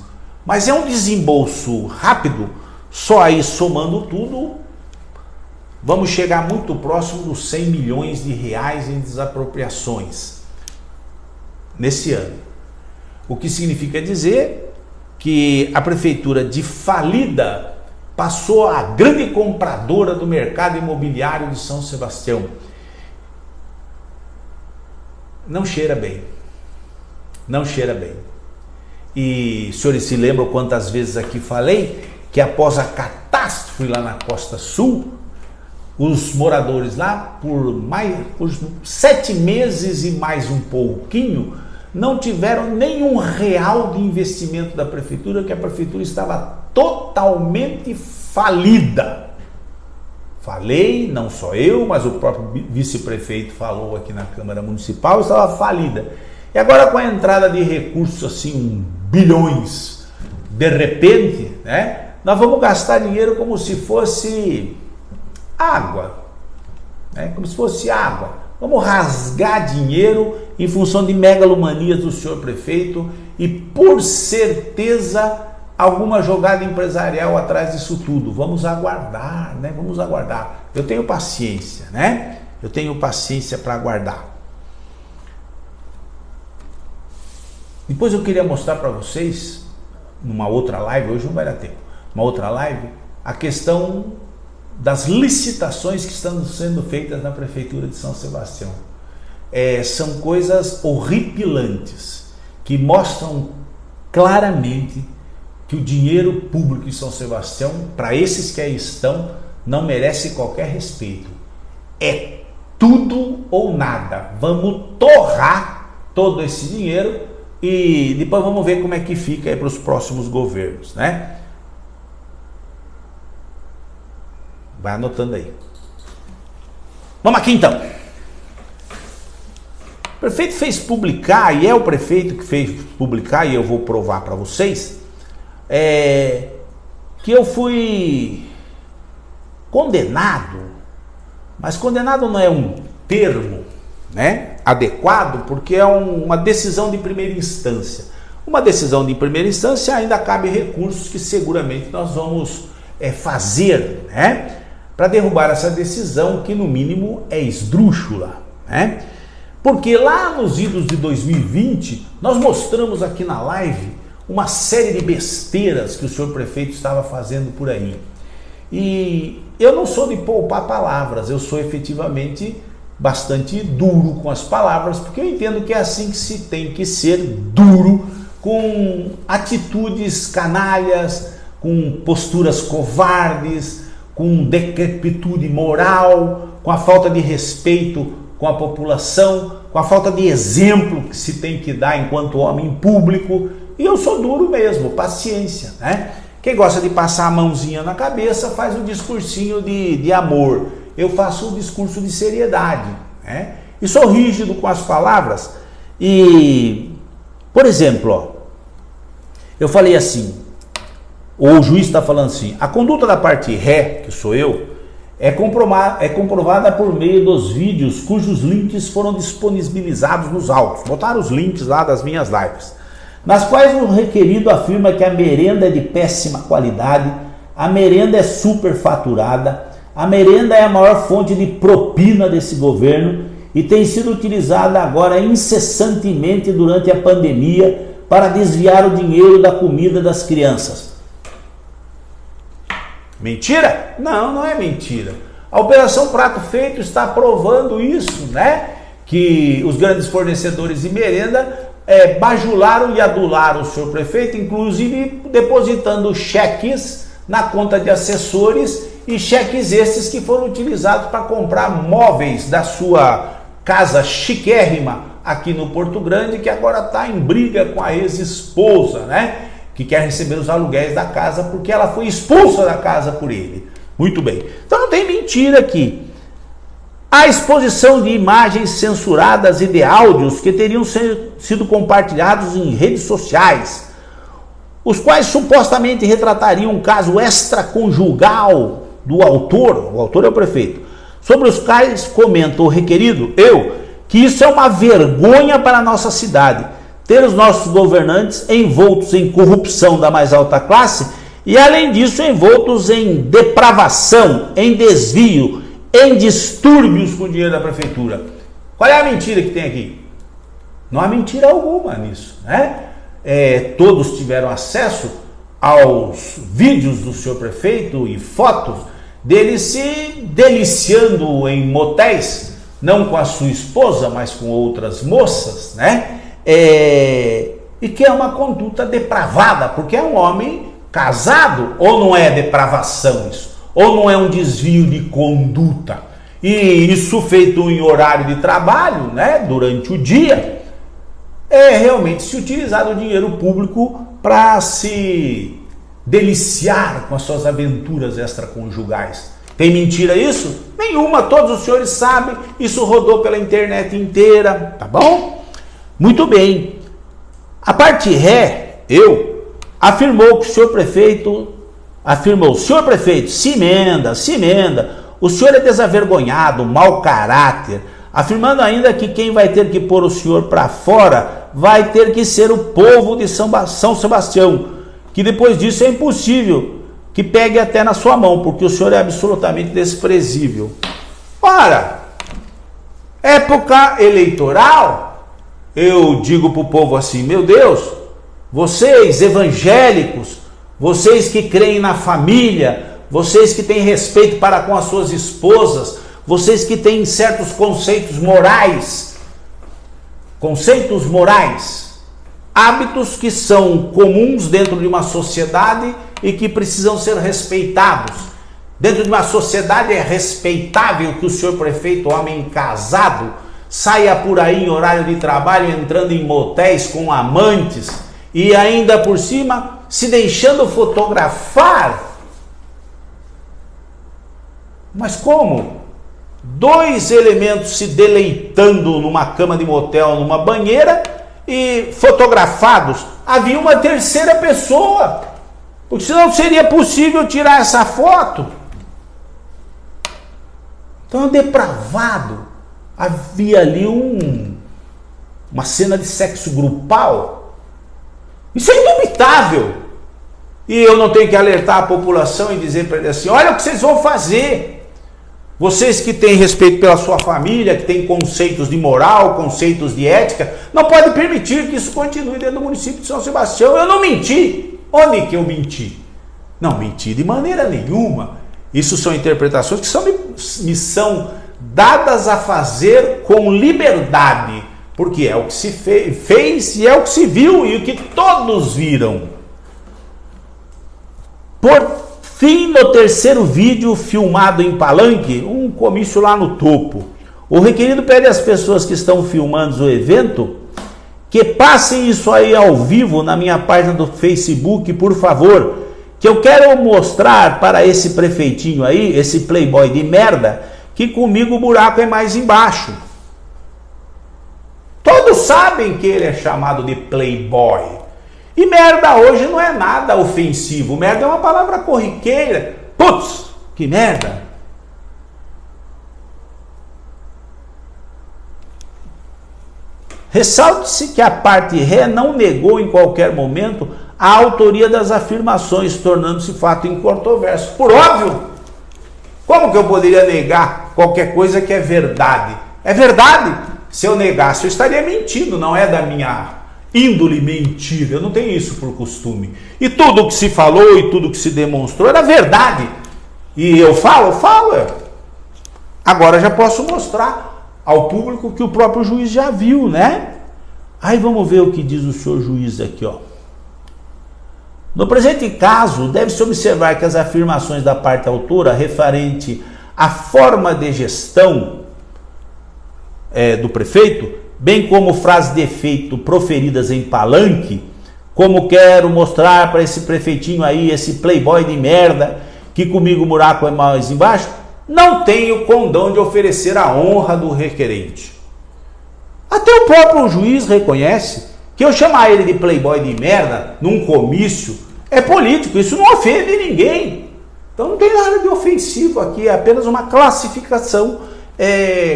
mas é um desembolso rápido. Só aí somando tudo, vamos chegar muito próximo dos 100 milhões de reais em desapropriações nesse ano. O que significa dizer que a prefeitura de falida passou a grande compradora do mercado imobiliário de São Sebastião. Não cheira bem. Não cheira bem. E os senhores se lembram quantas vezes aqui falei que após a catástrofe lá na Costa Sul, os moradores lá, por 7 meses e mais um pouquinho, não tiveram nenhum real de investimento da prefeitura, que a prefeitura estava totalmente falida. Falei, não só eu, mas o próprio vice-prefeito falou aqui na Câmara Municipal, estava falida. E agora com a entrada de recursos assim, bilhões, de repente, né, nós vamos gastar dinheiro como se fosse água, né, como se fosse água. Vamos rasgar dinheiro em função de megalomanias do senhor prefeito e, por certeza, alguma jogada empresarial atrás disso tudo. Vamos aguardar, né? Vamos aguardar. Eu tenho paciência, né? Eu tenho paciência para aguardar. Depois eu queria mostrar para vocês, numa outra live, hoje não vai dar tempo, uma outra live, a questão das licitações que estão sendo feitas na Prefeitura de São Sebastião. São coisas horripilantes, que mostram claramente que o dinheiro público em São Sebastião, para esses que aí estão, não merece qualquer respeito. É tudo ou nada. Vamos torrar todo esse dinheiro e depois vamos ver como é que fica aí para os próximos governos, né? Vai anotando aí. Vamos aqui então. O prefeito fez publicar, e é o prefeito que fez publicar, e eu vou provar para vocês, que eu fui condenado, mas condenado não é um termo, né, adequado, porque é uma decisão de primeira instância. Uma decisão de primeira instância ainda cabe recursos que seguramente nós vamos fazer, né, para derrubar essa decisão, que no mínimo é esdrúxula, né? Porque lá nos idos de 2020, nós mostramos aqui na live uma série de besteiras que o senhor prefeito estava fazendo por aí. E eu não sou de poupar palavras, eu sou efetivamente bastante duro com as palavras, porque eu entendo que é assim que se tem que ser duro, com atitudes canalhas, com posturas covardes, com decrepitude moral, com a falta de respeito com a população, com a falta de exemplo que se tem que dar enquanto homem público. E eu sou duro mesmo, paciência, né? Quem gosta de passar a mãozinha na cabeça faz um discursinho de amor. Eu faço um discurso de seriedade, né? E sou rígido com as palavras. E, por exemplo, ó, eu falei assim, o juiz está falando assim: a conduta da parte ré, que sou eu, é comprovada por meio dos vídeos cujos links foram disponibilizados nos autos. Botaram os links lá das minhas lives, nas quais o requerido afirma que a merenda é de péssima qualidade, a merenda é superfaturada, a merenda é a maior fonte de propina desse governo e tem sido utilizada agora incessantemente durante a pandemia para desviar o dinheiro da comida das crianças. Mentira? Não, não é mentira. A Operação Prato Feito está provando isso, né? Que os grandes fornecedores de merenda bajularam e adularam o senhor prefeito, inclusive depositando cheques na conta de assessores, e cheques esses que foram utilizados para comprar móveis da sua casa chiquérrima aqui no Porto Grande, que agora está em briga com a ex-esposa, né? Que quer receber os aluguéis da casa porque ela foi expulsa da casa por ele. Muito bem. Então não tem mentira aqui. A exposição de imagens censuradas e de áudios que teriam sido compartilhados em redes sociais, os quais supostamente retratariam um caso extraconjugal do autor, o autor é o prefeito, sobre os quais comenta o requerido, que isso é uma vergonha para a nossa cidade, ter os nossos governantes envoltos em corrupção da mais alta classe e, além disso, envoltos em depravação, em desvio, em distúrbios com o dinheiro da prefeitura. Qual é a mentira que tem aqui? Não há mentira alguma nisso, né? Todos tiveram acesso aos vídeos do senhor prefeito e fotos dele se deliciando em motéis, não com a sua esposa, mas com outras moças, né? E que é uma conduta depravada, porque é um homem casado, ou não é depravação isso? Ou não é um desvio de conduta? E isso feito em horário de trabalho, né? Durante o dia, é realmente se utilizar o dinheiro público para se deliciar com as suas aventuras extraconjugais. Tem mentira isso? Nenhuma, todos os senhores sabem, isso rodou pela internet inteira, tá bom? Muito bem. A parte ré, afirmou que o senhor prefeito, senhor prefeito, se emenda, o senhor é desavergonhado, mau caráter, afirmando ainda que quem vai ter que pôr o senhor para fora vai ter que ser o povo de São Sebastião, que depois disso é impossível que pegue até na sua mão, porque o senhor é absolutamente desprezível. Ora, época eleitoral, eu digo para o povo assim, meu Deus, vocês evangélicos, vocês que creem na família, vocês que têm respeito para com as suas esposas, vocês que têm certos conceitos morais, hábitos que são comuns dentro de uma sociedade e que precisam ser respeitados. Dentro de uma sociedade é respeitável que o senhor prefeito, homem casado, saia por aí em horário de trabalho entrando em motéis com amantes e ainda por cima se deixando fotografar. Mas como? 2 elementos se deleitando numa cama de motel, numa banheira e fotografados. Havia uma terceira pessoa, porque senão seria possível tirar essa foto. Então, depravado. Havia ali uma cena de sexo grupal. Isso é indubitável. E eu não tenho que alertar a população e dizer para ele assim, olha o que vocês vão fazer. Vocês que têm respeito pela sua família, que têm conceitos de moral, conceitos de ética, não podem permitir que isso continue dentro do município de São Sebastião. Eu não menti. Onde que eu menti? Não menti de maneira nenhuma. Isso são interpretações que me são dadas a fazer com liberdade, porque é o que se fez e é o que se viu e o que todos viram. Por fim, no terceiro vídeo filmado em Palanque, um comício lá no topo, o requerido pede às pessoas que estão filmando o evento que passem isso aí ao vivo na minha página do Facebook, por favor, que eu quero mostrar para esse prefeitinho aí, esse playboy de merda, que comigo o buraco é mais embaixo. Todos sabem que ele é chamado de playboy. E merda hoje não é nada ofensivo. Merda é uma palavra corriqueira. Putz, que merda. Ressalte-se que a parte ré não negou em qualquer momento a autoria das afirmações, tornando-se fato incontroverso. Por óbvio, como que eu poderia negar qualquer coisa que é verdade? É verdade. Se eu negasse, eu estaria mentindo, não é da minha índole mentir, eu não tenho isso por costume. E tudo o que se falou e tudo o que se demonstrou era verdade. E eu falo. Agora já posso mostrar ao público que o próprio juiz já viu, né? Aí vamos ver o que diz o senhor juiz aqui, ó. No presente caso, deve-se observar que as afirmações da parte autora referente à forma de gestão do prefeito, bem como frases de efeito proferidas em Palanque, como quero mostrar para esse prefeitinho aí, esse playboy de merda, que comigo o buraco é mais embaixo, não tenho condão de oferecer a honra do requerente. Até o próprio juiz reconhece que eu chamar ele de playboy de merda num comício é político, isso não ofende ninguém. Então não tem nada de ofensivo aqui, é apenas uma classificação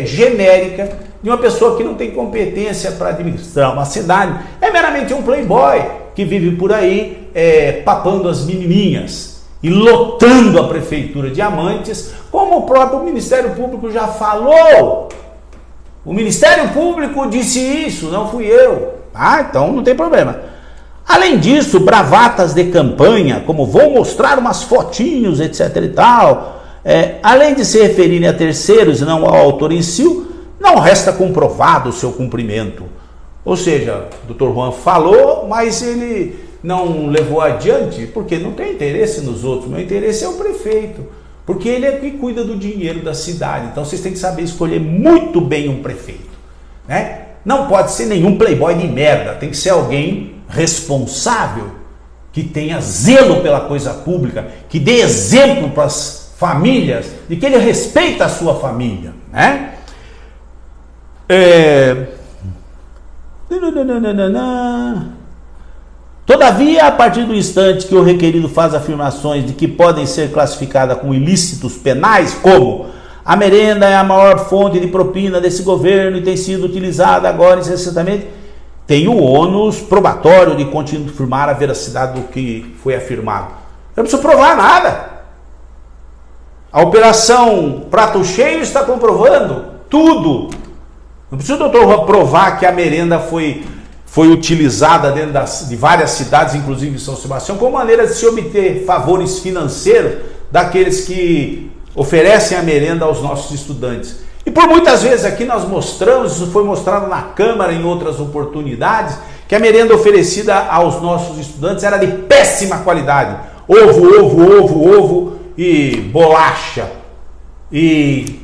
genérica de uma pessoa que não tem competência para administrar uma cidade. É meramente um playboy que vive por aí papando as menininhas e lotando a prefeitura de amantes, como o próprio Ministério Público já falou. O Ministério Público disse isso, não fui eu. Então não tem problema. Além disso, bravatas de campanha, como vou mostrar umas fotinhos, etc e tal, além de se referirem a terceiros e não ao autor em si, não resta comprovado o seu cumprimento. Ou seja, o Dr. Juan falou, mas ele não levou adiante, porque não tem interesse nos outros. Meu interesse é o prefeito, porque ele é que cuida do dinheiro da cidade. Então vocês têm que saber escolher muito bem um prefeito, né? Não pode ser nenhum playboy de merda, tem que ser alguém responsável, que tenha zelo pela coisa pública, que dê exemplo para as famílias de que ele respeita a sua família, né? Todavia, a partir do instante que o requerido faz afirmações de que podem ser classificadas como ilícitos penais, como a merenda é a maior fonte de propina desse governo e tem sido utilizada agora incessantemente, tem o ônus probatório de confirmar a veracidade do que foi afirmado. Eu não preciso provar nada. A operação Prato Cheio está comprovando tudo. Não precisa o doutor provar que a merenda foi utilizada dentro de várias cidades, inclusive em São Sebastião, como maneira de se obter favores financeiros daqueles que oferecem a merenda aos nossos estudantes. E por muitas vezes aqui nós mostramos, isso foi mostrado na Câmara em outras oportunidades, que a merenda oferecida aos nossos estudantes era de péssima qualidade. Ovo e bolacha. E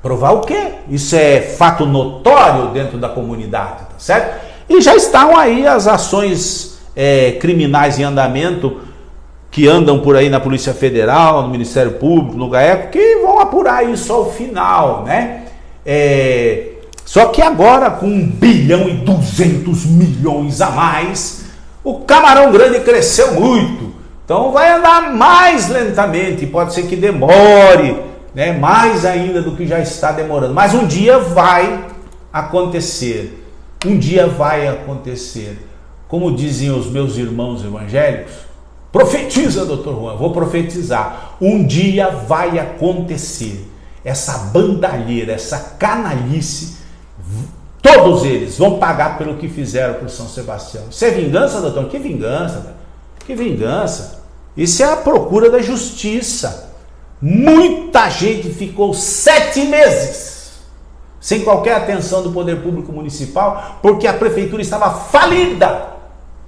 provar o quê? Isso é fato notório dentro da comunidade, tá certo? E já estão aí as ações criminais em andamento, que andam por aí na Polícia Federal, no Ministério Público, no GAECO, que vão apurar isso ao final, né? Só que agora, com 1 bilhão e 200 milhões a mais, o camarão grande cresceu muito. Então vai andar mais lentamente, pode ser que demore, né? Mais ainda do que já está demorando. Mas um dia vai acontecer. Um dia vai acontecer. Como dizem os meus irmãos evangélicos, profetiza, doutor Juan, vou profetizar. Um dia vai acontecer. Essa bandalheira, essa canalice, todos eles vão pagar pelo que fizeram por São Sebastião. Isso é vingança, doutor? Que vingança? Que vingança? Isso é a procura da justiça. Muita gente ficou 7 meses sem qualquer atenção do poder público municipal, porque a prefeitura estava falida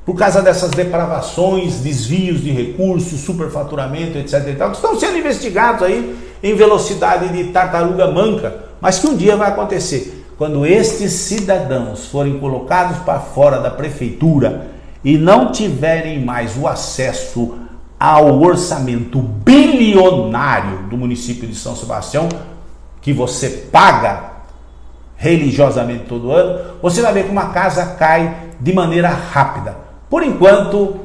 por causa dessas depravações, desvios de recursos, superfaturamento, etc. e tal, que estão sendo investigados aí em velocidade de tartaruga manca, mas que um dia vai acontecer. Quando estes cidadãos forem colocados para fora da prefeitura e não tiverem mais o acesso ao orçamento bilionário do município de São Sebastião, que você paga religiosamente todo ano, você vai ver que uma casa cai de maneira rápida. Por enquanto,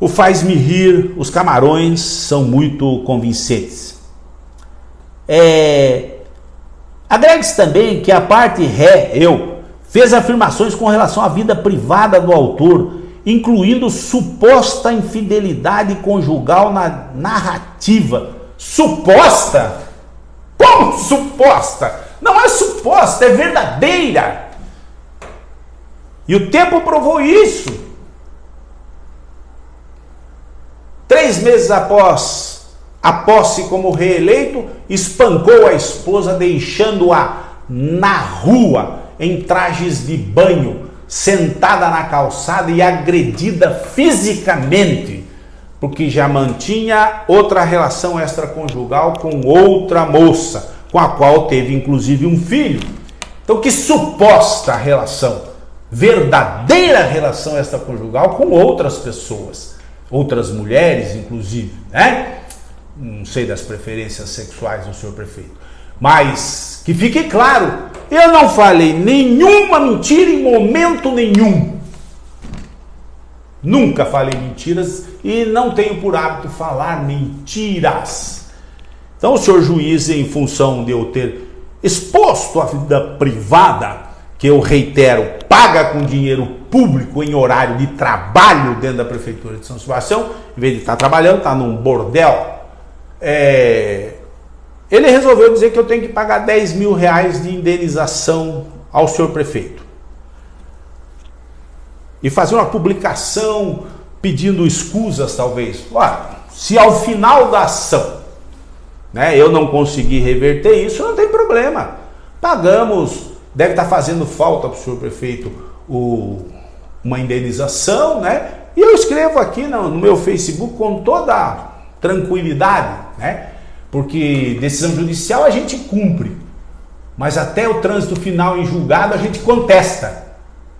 o faz-me rir, os camarões são muito convincentes. Agregue-se também que a parte fez afirmações com relação à vida privada do autor, incluindo suposta infidelidade conjugal na narrativa. Suposta? Como suposta? Não é suposta, é verdadeira. E o tempo provou isso. 3 meses após a posse como reeleito, espancou a esposa, deixando-a na rua, em trajes de banho, sentada na calçada e agredida fisicamente, porque já mantinha outra relação extraconjugal com outra moça, com a qual teve inclusive um filho. Então, que suposta relação? Verdadeira relação extraconjugal com outras pessoas, outras mulheres inclusive, né? Não sei das preferências sexuais do senhor prefeito, mas que fique claro, eu não falei nenhuma mentira em momento nenhum. Nunca falei mentiras e não tenho por hábito falar mentiras. Então o senhor juiz, em função de eu ter exposto a vida privada, que eu reitero, paga com dinheiro público em horário de trabalho dentro da Prefeitura de São Sebastião, em vez de estar trabalhando, está num bordel, ele resolveu dizer que eu tenho que pagar 10 mil reais de indenização ao senhor prefeito. E fazer uma publicação pedindo escusas, talvez. Olha, se ao final da ação, né, eu não conseguir reverter isso, não tem problema. Pagamos, deve estar fazendo falta para o senhor prefeito uma indenização, né? E eu escrevo aqui no meu Facebook com toda tranquilidade, né? Porque decisão judicial a gente cumpre, mas até o trânsito final em julgado a gente contesta.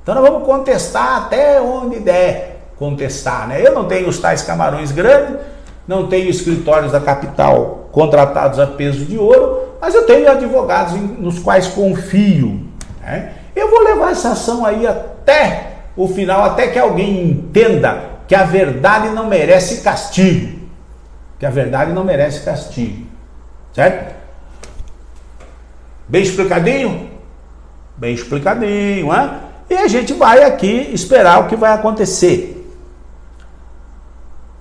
Então nós vamos contestar até onde der contestar, né? Eu não tenho os tais camarões grandes, não tenho escritórios da capital contratados a peso de ouro, mas eu tenho advogados nos quais confio, né? Eu vou levar essa ação aí até o final, até que alguém entenda que a verdade não merece castigo. Que a verdade não merece castigo. Certo? Bem explicadinho? Bem explicadinho, hein? E a gente vai aqui esperar o que vai acontecer.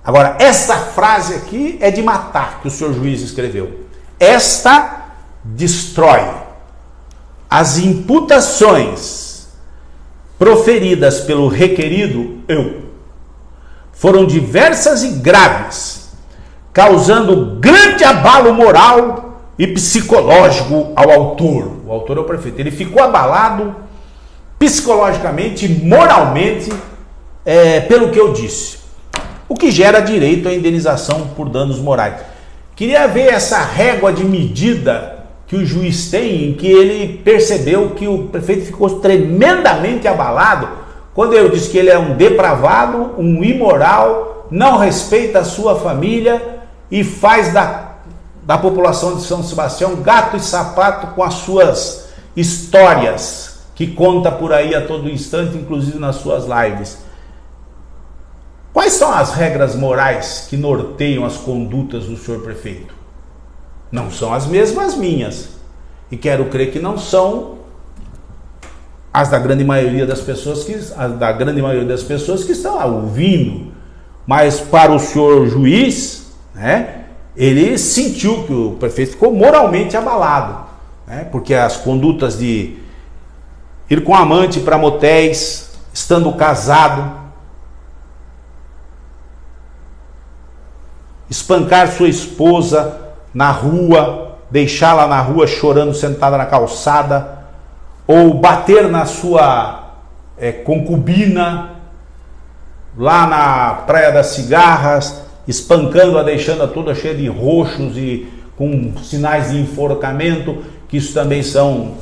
Agora, essa frase aqui é de matar, que o senhor juiz escreveu. Esta destrói. As imputações proferidas pelo requerido foram diversas e graves, causando grande abalo moral e psicológico ao autor. O autor é o prefeito. Ele ficou abalado psicologicamente e moralmente pelo que eu disse, o que gera direito à indenização por danos morais. Queria ver essa régua de medida que o juiz tem, em que ele percebeu que o prefeito ficou tremendamente abalado quando eu disse que ele é um depravado, um imoral, não respeita a sua família e faz da população de São Sebastião gato e sapato com as suas histórias que conta por aí a todo instante, inclusive nas suas lives. Quais são as regras morais que norteiam as condutas do senhor prefeito? Não são as mesmas minhas. E quero crer que não são as da grande maioria das pessoas que estão lá ouvindo. Mas para o senhor juiz, né, ele sentiu que o prefeito ficou moralmente abalado, né, porque as condutas de ir com amante para motéis, estando casado, espancar sua esposa na rua, deixá-la na rua chorando sentada na calçada, ou bater na sua concubina lá na Praia das Cigarras, espancando-a, deixando-a toda cheia de roxos e com sinais de enforcamento, que isso também são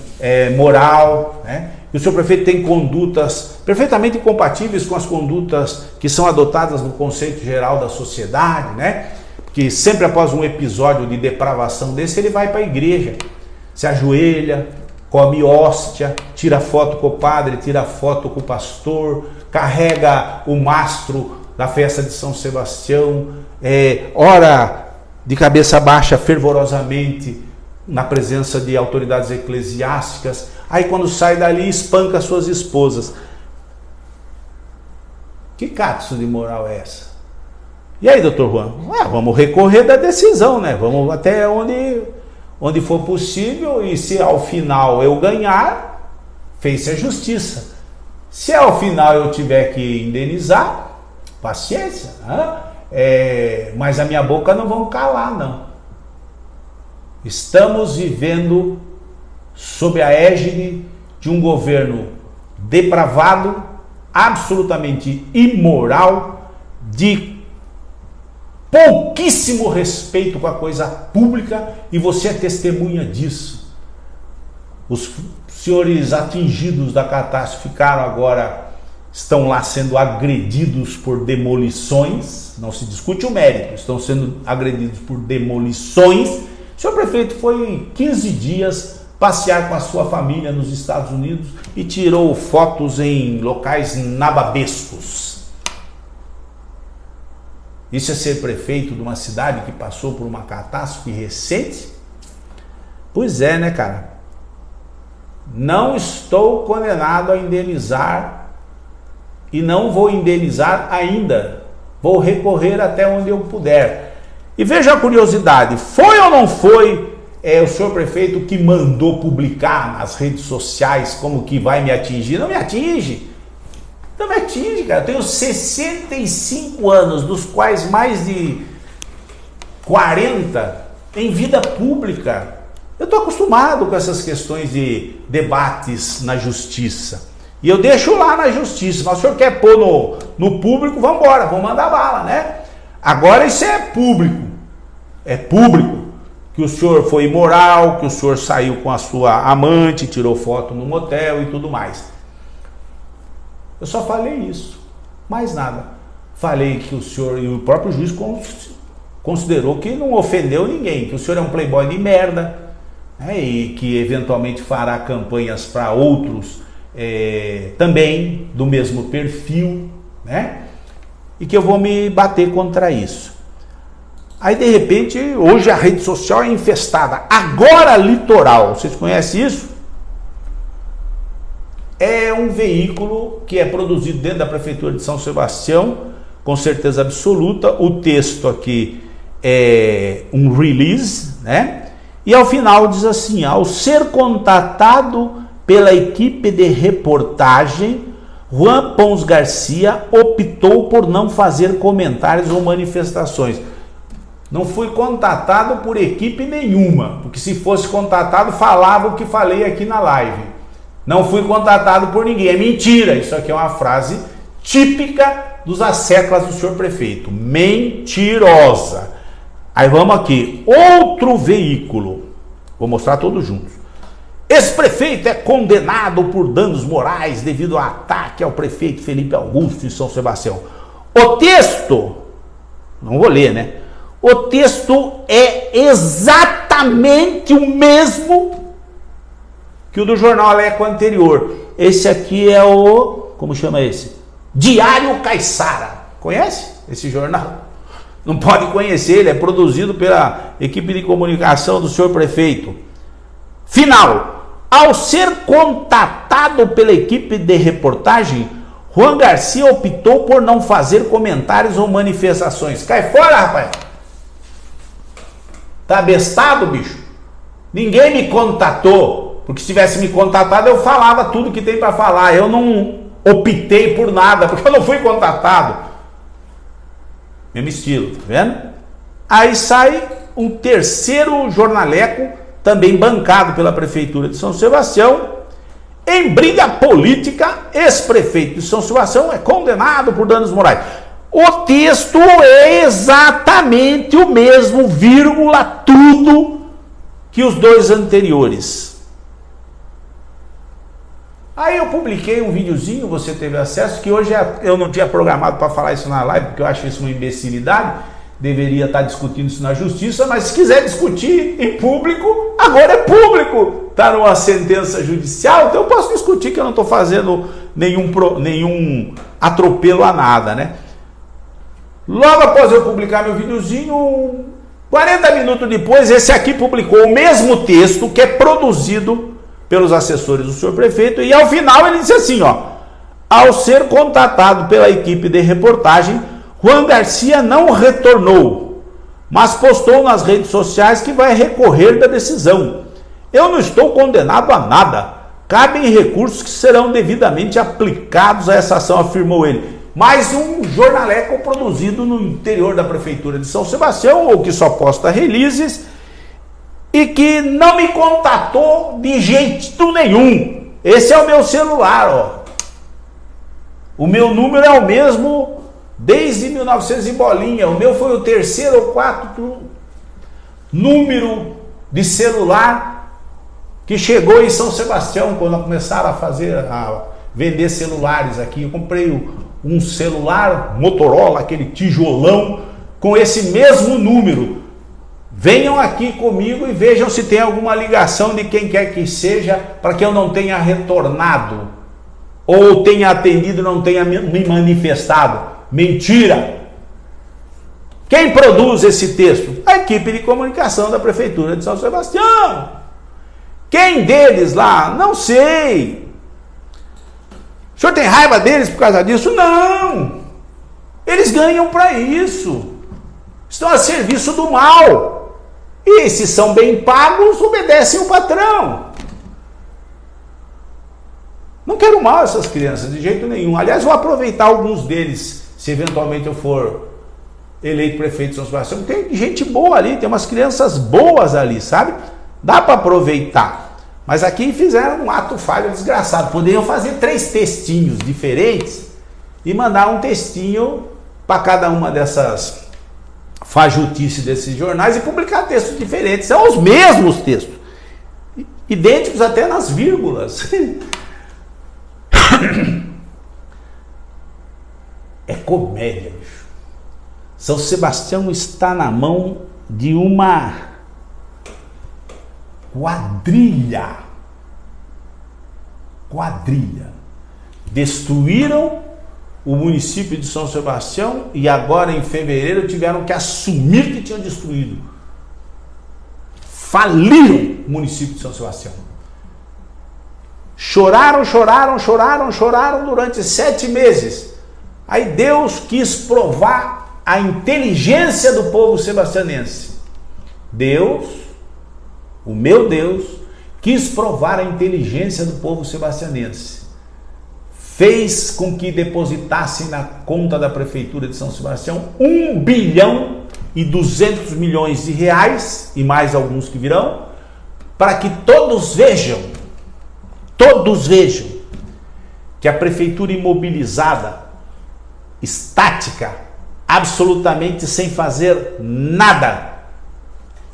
moral, né? E o senhor prefeito tem condutas perfeitamente incompatíveis com as condutas que são adotadas no conceito geral da sociedade, né? Que sempre após um episódio de depravação desse, ele vai para a igreja, se ajoelha, come hóstia, tira foto com o padre, tira foto com o pastor, carrega o mastro da festa de São Sebastião, ora de cabeça baixa fervorosamente na presença de autoridades eclesiásticas. Aí quando sai dali, espanca suas esposas. Que catso de moral é essa? E aí, doutor Juan? Vamos recorrer da decisão, né? Vamos até onde for possível, e se ao final eu ganhar, fez-se a justiça. Se ao final eu tiver que indenizar, paciência, né? Mas a minha boca não vão calar, não. Estamos vivendo sob a égide de um governo depravado, absolutamente imoral, de pouquíssimo respeito com a coisa pública, e você é testemunha disso. Os senhores atingidos da catástrofe estão lá sendo agredidos por demolições, não se discute o mérito, estão sendo agredidos por demolições. O senhor prefeito foi 15 dias passear com a sua família nos Estados Unidos e tirou fotos em locais nababescos. Isso é ser prefeito de uma cidade que passou por uma catástrofe recente? Pois é, né, cara? Não estou condenado a indenizar e não vou indenizar ainda. Vou recorrer até onde eu puder. E veja a curiosidade, foi ou não foi o senhor prefeito que mandou publicar nas redes sociais como que vai me atingir? Não me atinge. Não me atinge, cara. Eu tenho 65 anos, dos quais mais de 40 em vida pública. Eu estou acostumado com essas questões de debates na justiça. E eu deixo lá na justiça. Mas o senhor quer pôr no público, vamos embora, vamos mandar bala, né? Agora isso é público. É público. Que o senhor foi imoral, que o senhor saiu com a sua amante, tirou foto no motel e tudo mais. Eu só falei isso. Mais nada. Falei que o senhor, e o próprio juiz considerou que não ofendeu ninguém, que o senhor é um playboy de merda, né, e que eventualmente fará campanhas para outros também do mesmo perfil, né? E que eu vou me bater contra isso. Aí de repente, hoje a rede social é infestada. Agora Litoral, vocês conhecem isso? É um veículo que é produzido dentro da Prefeitura de São Sebastião, com certeza absoluta. O texto aqui é um release, né? E ao final diz assim: ao ser contatado pela equipe de reportagem, Juan Pons Garcia optou por não fazer comentários ou manifestações. Não fui contatado por equipe nenhuma, porque se fosse contatado, falava o que falei aqui na live. Não fui contatado por ninguém. É mentira. Isso aqui é uma frase típica dos asseclas do senhor prefeito. Mentirosa. Aí vamos aqui. Outro veículo. Vou mostrar todos juntos. Esse prefeito é condenado por danos morais devido ao ataque ao prefeito Felipe Augusto em São Sebastião. O texto, não vou ler, né? O texto é exatamente o mesmo que o do Jornal Eco anterior. Esse aqui é o... como chama esse? Diário Caiçara. Conhece esse jornal? Não pode conhecer, ele é produzido pela equipe de comunicação do senhor prefeito. Final. Ao ser contatado pela equipe de reportagem, Juan Garcia optou por não fazer comentários ou manifestações. Cai fora, rapaz! Tá abestado, bicho? Ninguém me contatou, porque se tivesse me contatado eu falava tudo que tem para falar. Eu não optei por nada, porque eu não fui contatado. Mesmo estilo, tá vendo? Aí sai um terceiro jornaleco, também bancado pela Prefeitura de São Sebastião. Em briga política, ex-prefeito de São Sebastião é condenado por danos morais. O texto é exatamente o mesmo, vírgula, tudo que os dois anteriores. Aí eu publiquei um videozinho, você teve acesso, que hoje eu não tinha programado para falar isso na live, porque eu acho isso uma imbecilidade, deveria estar discutindo isso na justiça, mas se quiser discutir em público, agora é público, está numa sentença judicial, então eu posso discutir, que eu não estou fazendo nenhum atropelo a nada, né? Logo após eu publicar meu videozinho, 40 minutos depois, esse aqui publicou o mesmo texto que é produzido pelos assessores do senhor prefeito, e ao final ele disse assim, ó: ao ser contatado pela equipe de reportagem, Juan Garcia não retornou, mas postou nas redes sociais que vai recorrer da decisão. Eu não estou condenado a nada. Cabem recursos que serão devidamente aplicados a essa ação, afirmou ele. Mais um jornaleco produzido no interior da Prefeitura de São Sebastião, ou que só posta releases, e que não me contatou de jeito nenhum. Esse é o meu celular, ó. O meu número é o mesmo desde 1900 e bolinha. O meu foi o terceiro ou quarto número de celular que chegou em São Sebastião, quando começaram a vender celulares aqui. Eu comprei um celular Motorola, aquele tijolão, com esse mesmo número. Venham aqui comigo e vejam se tem alguma ligação de quem quer que seja, para que eu não tenha retornado, ou tenha atendido e não tenha me manifestado. Mentira! Quem produz esse texto? A equipe de comunicação da Prefeitura de São Sebastião. Quem deles lá? Não sei. O senhor tem raiva deles por causa disso? Não. Eles ganham para isso. Estão a serviço do mal. E se são bem pagos, obedecem o patrão. Não quero mal essas crianças, de jeito nenhum. Aliás, vou aproveitar alguns deles, se eventualmente eu for eleito prefeito de São Sebastião. Tem gente boa ali, tem umas crianças boas ali, sabe? Dá para aproveitar. Mas aqui fizeram um ato falho desgraçado. Poderiam fazer 3 textinhos diferentes e mandar um textinho para cada uma dessas fajutices desses jornais e publicar textos diferentes. São os mesmos textos, idênticos até nas vírgulas. É comédia, bicho. São Sebastião está na mão de uma quadrilha. Destruíram o município de São Sebastião e agora em fevereiro tiveram que assumir que tinham destruído. Faliram o município de São Sebastião. Choraram durante 7 meses. Aí Deus quis provar a inteligência do povo sebastianense. Deus, o meu Deus, quis provar a inteligência do povo sebastianense. Fez com que depositassem na conta da Prefeitura de São Sebastião 1.200 bilhões de reais, e mais alguns que virão, para que todos vejam que a Prefeitura imobilizada, estática, absolutamente sem fazer nada,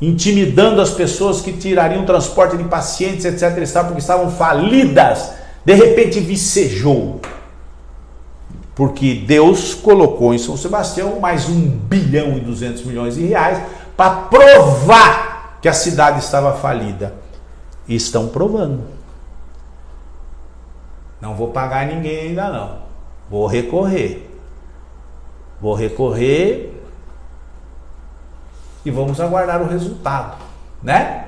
intimidando as pessoas que tirariam transporte de pacientes, etc, porque estavam falidas, de repente vicejou. Porque Deus colocou em São Sebastião mais 1.200 bilhões de reais para provar que a cidade estava falida. E estão provando. Não vou pagar ninguém ainda não. Vou recorrer e vamos aguardar o resultado, né?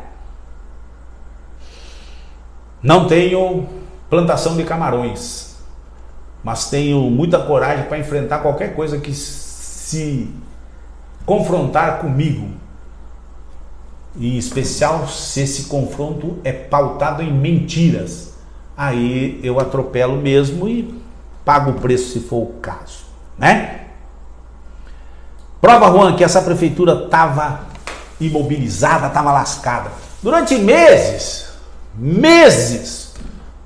Não tenho plantação de camarões, mas tenho muita coragem para enfrentar qualquer coisa que se confrontar comigo, em especial se esse confronto é pautado em mentiras. Aí eu atropelo mesmo e pago o preço se for o caso, né? Prova, Juan, que essa prefeitura estava imobilizada, estava lascada. Durante meses,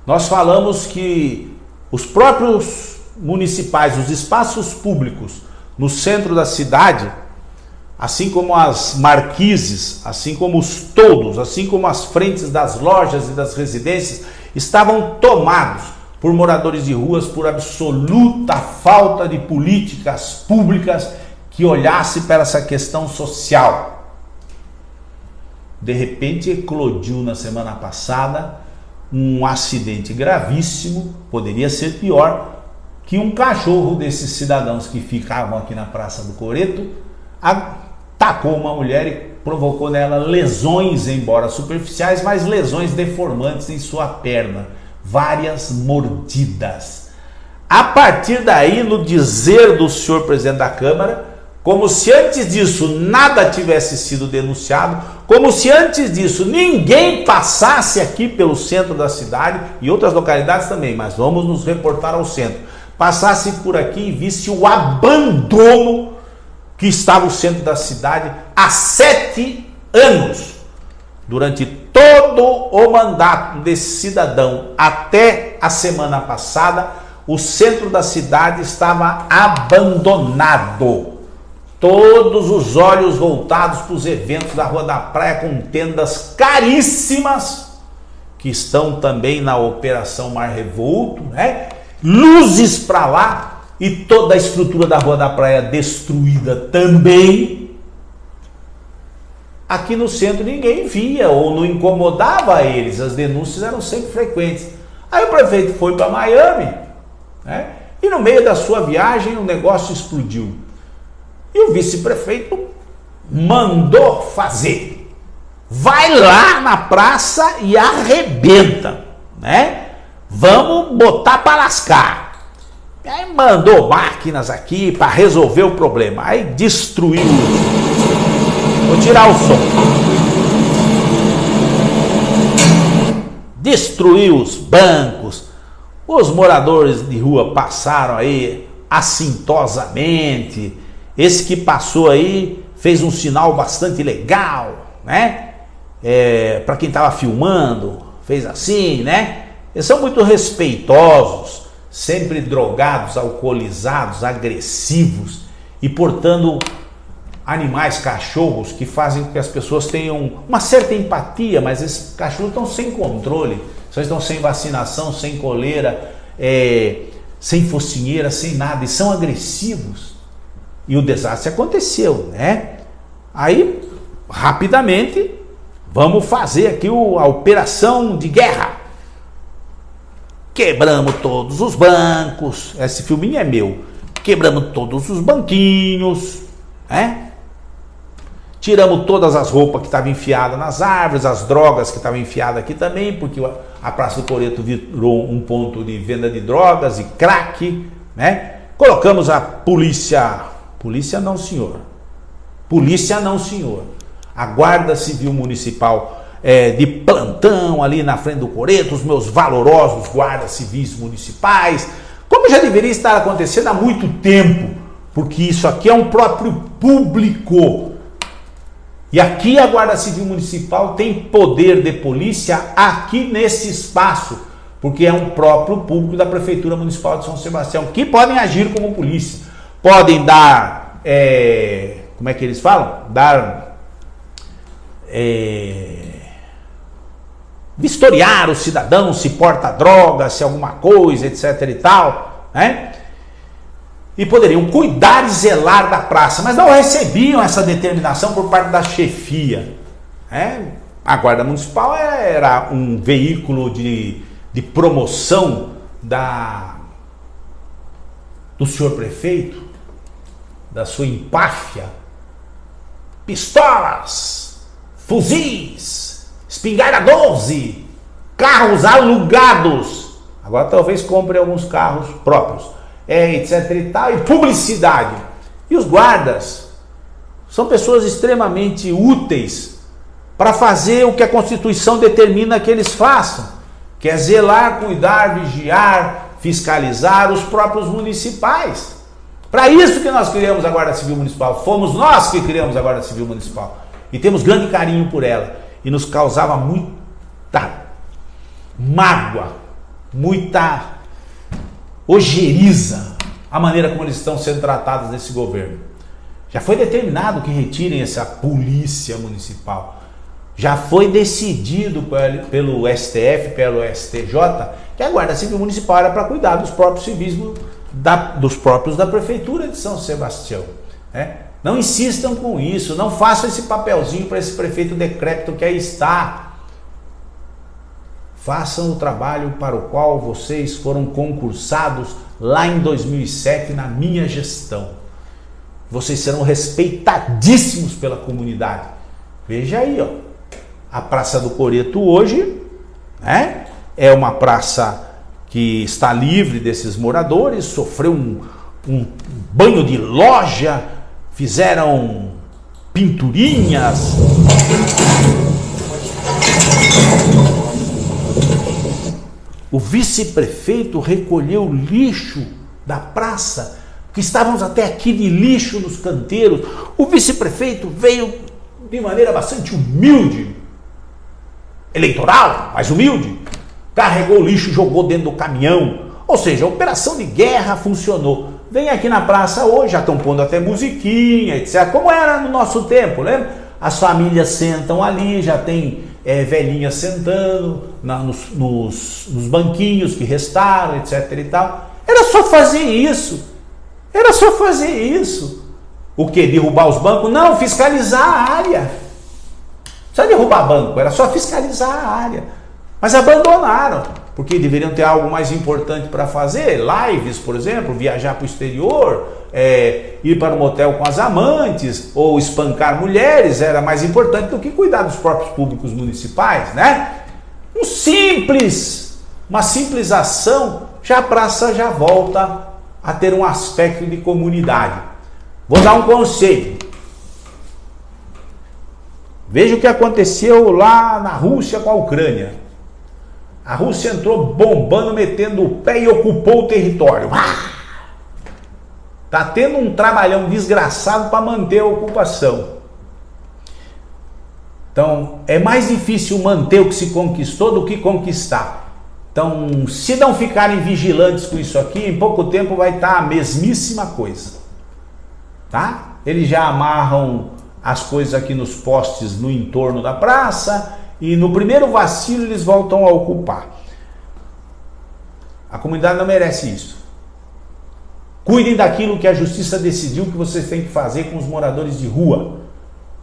nós falamos que os próprios municipais, os espaços públicos no centro da cidade, assim como as marquises, assim como os toldos, assim como as frentes das lojas e das residências, estavam tomados por moradores de ruas por absoluta falta de políticas públicas que olhasse para essa questão social. De repente eclodiu na semana passada um acidente gravíssimo, poderia ser pior, que um cachorro desses cidadãos que ficavam aqui na Praça do Coreto atacou uma mulher e provocou nela lesões, embora superficiais, mas lesões deformantes em sua perna, várias mordidas. A partir daí, no dizer do senhor presidente da Câmara, como se antes disso nada tivesse sido denunciado, como se antes disso ninguém passasse aqui pelo centro da cidade e outras localidades também, mas vamos nos reportar ao centro, passasse por aqui e visse o abandono que estava o centro da cidade há 7 anos. Durante todo o mandato desse cidadão, até a semana passada, o centro da cidade estava abandonado. Todos os olhos voltados para os eventos da Rua da Praia, com tendas caríssimas, que estão também na Operação Mar Revolto, né? Luzes para lá e toda a estrutura da Rua da Praia destruída também. Aqui no centro ninguém via ou não incomodava eles, as denúncias eram sempre frequentes. Aí o prefeito foi para Miami, né? E no meio da sua viagem o negócio explodiu. E o vice-prefeito mandou fazer. Vai lá na praça e arrebenta, né? Vamos botar para lascar. Aí mandou máquinas aqui para resolver o problema. Aí destruiu. Vou tirar o som. Destruiu os bancos. Os moradores de rua passaram aí assintosamente. Esse que passou aí fez um sinal bastante legal, né? Para quem estava filmando, fez assim, né? Eles são muito respeitosos, sempre drogados, alcoolizados, agressivos e portando animais, cachorros que fazem com que as pessoas tenham uma certa empatia, mas esses cachorros estão sem controle, só estão sem vacinação, sem coleira, sem focinheira, sem nada, e são agressivos. E o desastre aconteceu, né? Aí, rapidamente, vamos fazer aqui a operação de guerra. Quebramos todos os bancos. Esse filminho é meu. Quebramos todos os banquinhos, né? Tiramos todas as roupas que estavam enfiadas nas árvores, as drogas que estavam enfiadas aqui também, porque a Praça do Coreto virou um ponto de venda de drogas e crack, né? Colocamos a polícia não, senhor. Polícia não, senhor. A Guarda Civil Municipal de plantão ali na frente do Coreto, os meus valorosos guardas civis municipais, como já deveria estar acontecendo há muito tempo, porque isso aqui é um próprio público. E aqui a Guarda Civil Municipal tem poder de polícia aqui nesse espaço, porque é um próprio público da Prefeitura Municipal de São Sebastião, que podem agir como polícia. Podem dar, como é que eles falam? Vistoriar o cidadão, se porta droga, se alguma coisa, etc e tal, né? E poderiam cuidar e zelar da praça, mas não recebiam essa determinação por parte da chefia, né? A Guarda Municipal era um veículo de promoção do senhor prefeito, da sua empáfia, pistolas, fuzis, espingarda 12, carros alugados. Agora talvez compre alguns carros próprios, etc e tal, e publicidade. E os guardas são pessoas extremamente úteis para fazer o que a Constituição determina que eles façam, que é zelar, cuidar, vigiar, fiscalizar os próprios municipais. Para isso que nós criamos a Guarda Civil Municipal. Fomos nós que criamos a Guarda Civil Municipal. E temos grande carinho por ela. E nos causava muita mágoa, muita ojeriza a maneira como eles estão sendo tratados nesse governo. Já foi determinado que retirem essa polícia municipal. Já foi decidido pelo STF, pelo STJ, que a Guarda Civil Municipal era para cuidar dos próprios civis dos próprios da Prefeitura de São Sebastião, né? Não insistam com isso, não façam esse papelzinho para esse prefeito decrépito que aí está. Façam o trabalho para o qual vocês foram concursados lá em 2007 na minha gestão. Vocês serão respeitadíssimos pela comunidade. Veja aí, ó, a Praça do Coreto hoje, né, é uma praça que está livre desses moradores, sofreu um banho de loja, fizeram pinturinhas. O vice-prefeito recolheu o lixo da praça, que estávamos até aqui de lixo nos canteiros. O vice-prefeito veio de maneira bastante humilde, eleitoral, mas humilde, carregou o lixo, jogou dentro do caminhão. Ou seja, a operação de guerra funcionou. Vem aqui na praça hoje, já estão pondo até musiquinha, etc. Como era no nosso tempo, lembra? As famílias sentam ali, já tem velhinhas sentando nos banquinhos que restaram, etc e tal. Era só fazer isso. Era só fazer isso. O que? Derrubar os bancos? Não, fiscalizar a área. Não precisa derrubar banco, era só fiscalizar a área. Mas abandonaram, porque deveriam ter algo mais importante para fazer, lives, por exemplo, viajar para o exterior, ir para um motel com as amantes ou espancar mulheres era mais importante do que cuidar dos próprios públicos municipais, né? Uma simples ação, já a praça já volta a ter um aspecto de comunidade. Vou dar um conselho. Veja o que aconteceu lá na Rússia com a Ucrânia. A Rússia entrou bombando, metendo o pé e ocupou o território. Tá tendo um trabalhão desgraçado para manter a ocupação. Então, é mais difícil manter o que se conquistou do que conquistar. Então, se não ficarem vigilantes com isso aqui, em pouco tempo vai estar a mesmíssima coisa. Tá? Eles já amarram as coisas aqui nos postes no entorno da praça e no primeiro vacilo eles voltam a ocupar. A comunidade não merece isso. Cuidem daquilo que a justiça decidiu que vocês têm que fazer com os moradores de rua.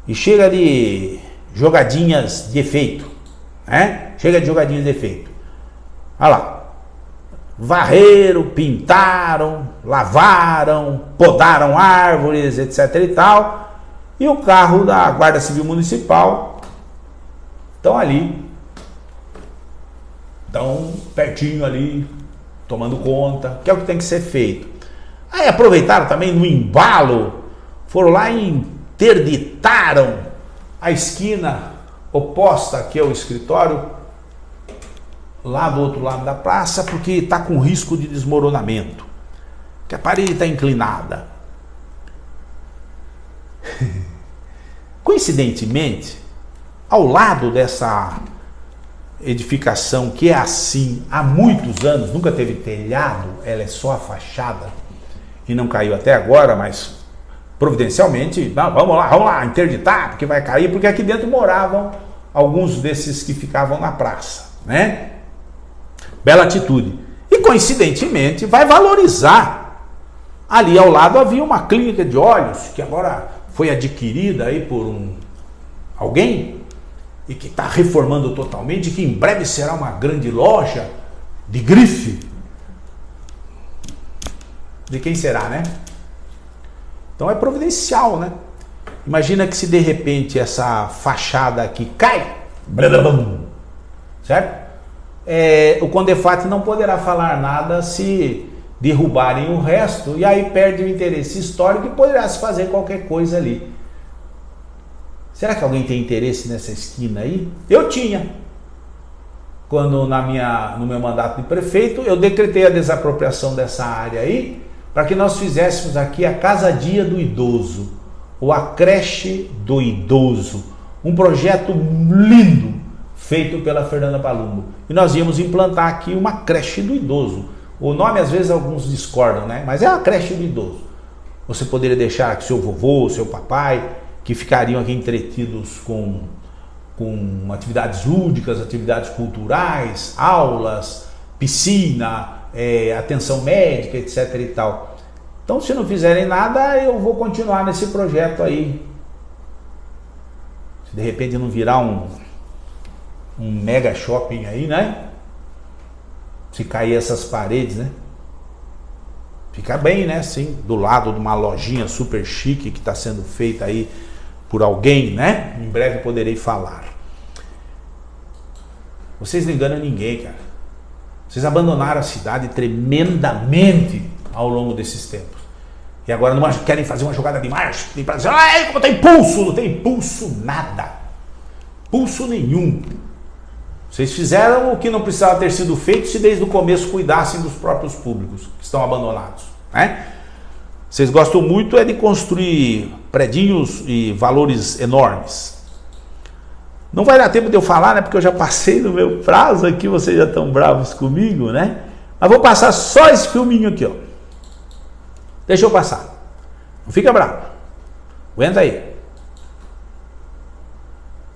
E chega de jogadinhas de efeito, né? Chega de jogadinhas de efeito. Olha lá. Varreram, pintaram, lavaram, podaram árvores, etc e tal. E o carro da Guarda Civil Municipal estão ali. Estão pertinho ali, tomando conta, que é o que tem que ser feito. Aí aproveitaram também no embalo, foram lá e interditaram a esquina oposta aqui ao escritório, lá do outro lado da praça, porque está com risco de desmoronamento, que a parede está inclinada. Coincidentemente, ao lado dessa edificação que é assim há muitos anos, nunca teve telhado, ela é só a fachada e não caiu até agora, mas providencialmente, não, vamos lá, interditar, porque vai cair, porque aqui dentro moravam alguns desses que ficavam na praça, né? Bela atitude. E coincidentemente vai valorizar. Ali ao lado havia uma clínica de olhos que agora foi adquirida aí por alguém e que está reformando totalmente, que em breve será uma grande loja de grife. De quem será, né? Então é providencial, né? Imagina que se de repente essa fachada aqui cai, certo? O Condefat não poderá falar nada se derrubarem o resto, e aí perde o interesse histórico e poderá se fazer qualquer coisa ali. Será que alguém tem interesse nessa esquina aí? Eu tinha. Quando no meu mandato de prefeito, eu decretei a desapropriação dessa área aí, para que nós fizéssemos aqui a Casa-Dia do Idoso, ou a Creche do Idoso, um projeto lindo, feito pela Fernanda Palumbo. E nós íamos implantar aqui uma creche do idoso. O nome às vezes alguns discordam, né? Mas é a creche do idoso. Você poderia deixar aqui seu vovô, seu papai, que ficariam aqui entretidos com atividades lúdicas, atividades culturais, aulas, piscina, atenção médica, etc e tal. Então, se não fizerem nada, eu vou continuar nesse projeto aí. Se de repente não virar um mega shopping aí, né? Se cair essas paredes, né? Fica bem, né? Sim, do lado de uma lojinha super chique que está sendo feita aí por alguém, né? Em breve poderei falar. Vocês não enganam ninguém, cara. Vocês abandonaram a cidade tremendamente ao longo desses tempos. E agora não querem fazer uma jogada de marcha para dizer, como tem pulso? Não tem pulso nada. Pulso nenhum. Vocês fizeram o que não precisava ter sido feito se desde o começo cuidassem dos próprios públicos que estão abandonados, né? Vocês gostam muito de construir predinhos e valores enormes. Não vai dar tempo de eu falar, né? Porque eu já passei no meu prazo aqui, vocês já estão bravos comigo, né? Mas vou passar só esse filminho aqui, ó. Deixa eu passar. Não fica bravo. Aguenta aí.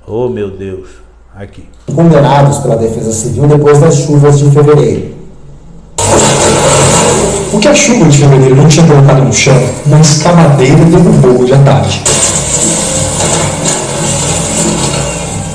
Oh, meu Deus. Aqui. Condenados pela Defesa Civil depois das chuvas de fevereiro. O que a chuva de fevereiro não tinha colocado no chão, uma escavadeira derrubou hoje à tarde.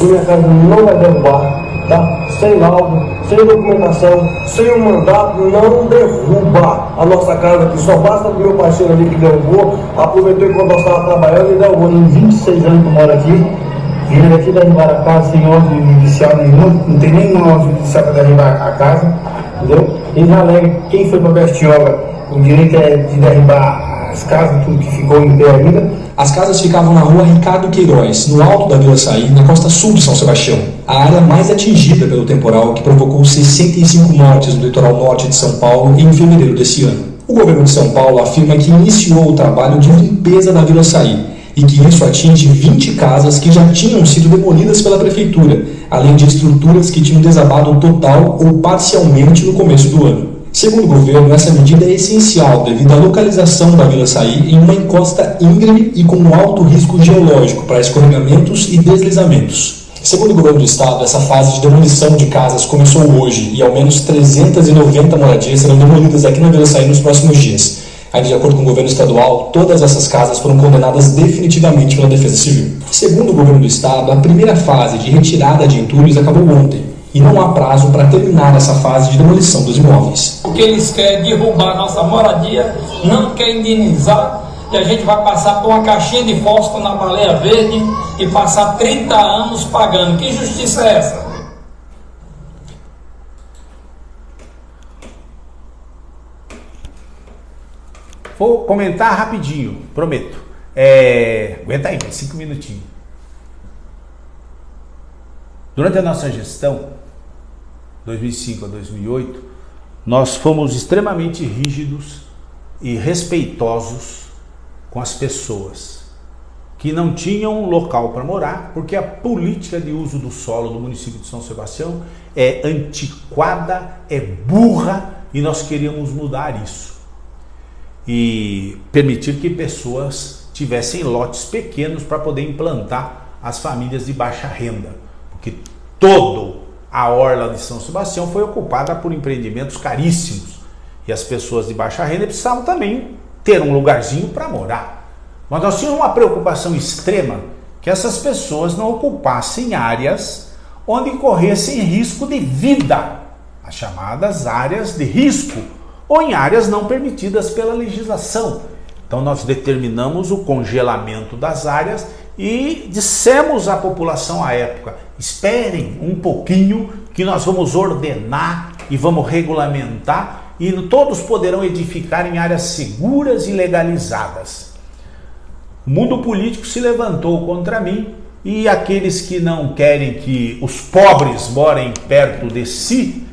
Minha casa não vai derrubar, tá? sem laudo, sem documentação, sem um mandato, não derruba a nossa casa aqui. Só basta pro meu parceiro ali que derrubou, aproveitou enquanto nós estávamos trabalhando e derrubou. Em 26 anos que eu moro aqui, vieram aqui derrubar a casa sem ordem judicial nenhuma, não tem nenhuma ordem judicial para derrubar a casa, entendeu? Eles alegam que quem foi para Bertioga, o direito é de derrubar as casas, tudo que ficou em pé ainda. As casas ficavam na rua Ricardo Queiroz, no alto da Vila Saí, na costa sul de São Sebastião, a área mais atingida pelo temporal que provocou 65 mortes no litoral norte de São Paulo em fevereiro desse ano. O governo de São Paulo afirma que iniciou o trabalho de limpeza da Vila Saí e que isso atinge 20 casas que já tinham sido demolidas pela prefeitura, além de estruturas que tinham desabado total ou parcialmente no começo do ano. Segundo o governo, essa medida é essencial devido à localização da Vila Saí em uma encosta íngreme e com um alto risco geológico para escorregamentos e deslizamentos. Segundo o governo do estado, essa fase de demolição de casas começou hoje e ao menos 390 moradias serão demolidas aqui na Vila Saí nos próximos dias. Ainda de acordo com o governo estadual, todas essas casas foram condenadas definitivamente pela Defesa Civil. Segundo o governo do estado, a primeira fase de retirada de entulhos acabou ontem. E não há prazo para terminar essa fase de demolição dos imóveis. Porque eles querem derrubar a nossa moradia, não querem indenizar, e a gente vai passar por uma caixinha de fósforo na Baleia Verde e passar 30 anos pagando. Que justiça é essa? Vou comentar rapidinho, prometo. Aguenta aí, 5 minutinhos. Durante a nossa gestão, 2005 a 2008, nós fomos extremamente rígidos e respeitosos com as pessoas que não tinham local para morar, porque a política de uso do solo do município de São Sebastião é antiquada, é burra, e nós queríamos mudar isso e permitir que pessoas tivessem lotes pequenos para poder implantar as famílias de baixa renda, porque toda a orla de São Sebastião foi ocupada por empreendimentos caríssimos e as pessoas de baixa renda precisavam também ter um lugarzinho para morar. Mas nós tínhamos uma preocupação extrema que essas pessoas não ocupassem áreas onde corressem risco de vida, as chamadas áreas de risco, ou em áreas não permitidas pela legislação. Então nós determinamos o congelamento das áreas e dissemos à população à época: esperem um pouquinho que nós vamos ordenar e vamos regulamentar e todos poderão edificar em áreas seguras e legalizadas. O mundo político se levantou contra mim e aqueles que não querem que os pobres morem perto de si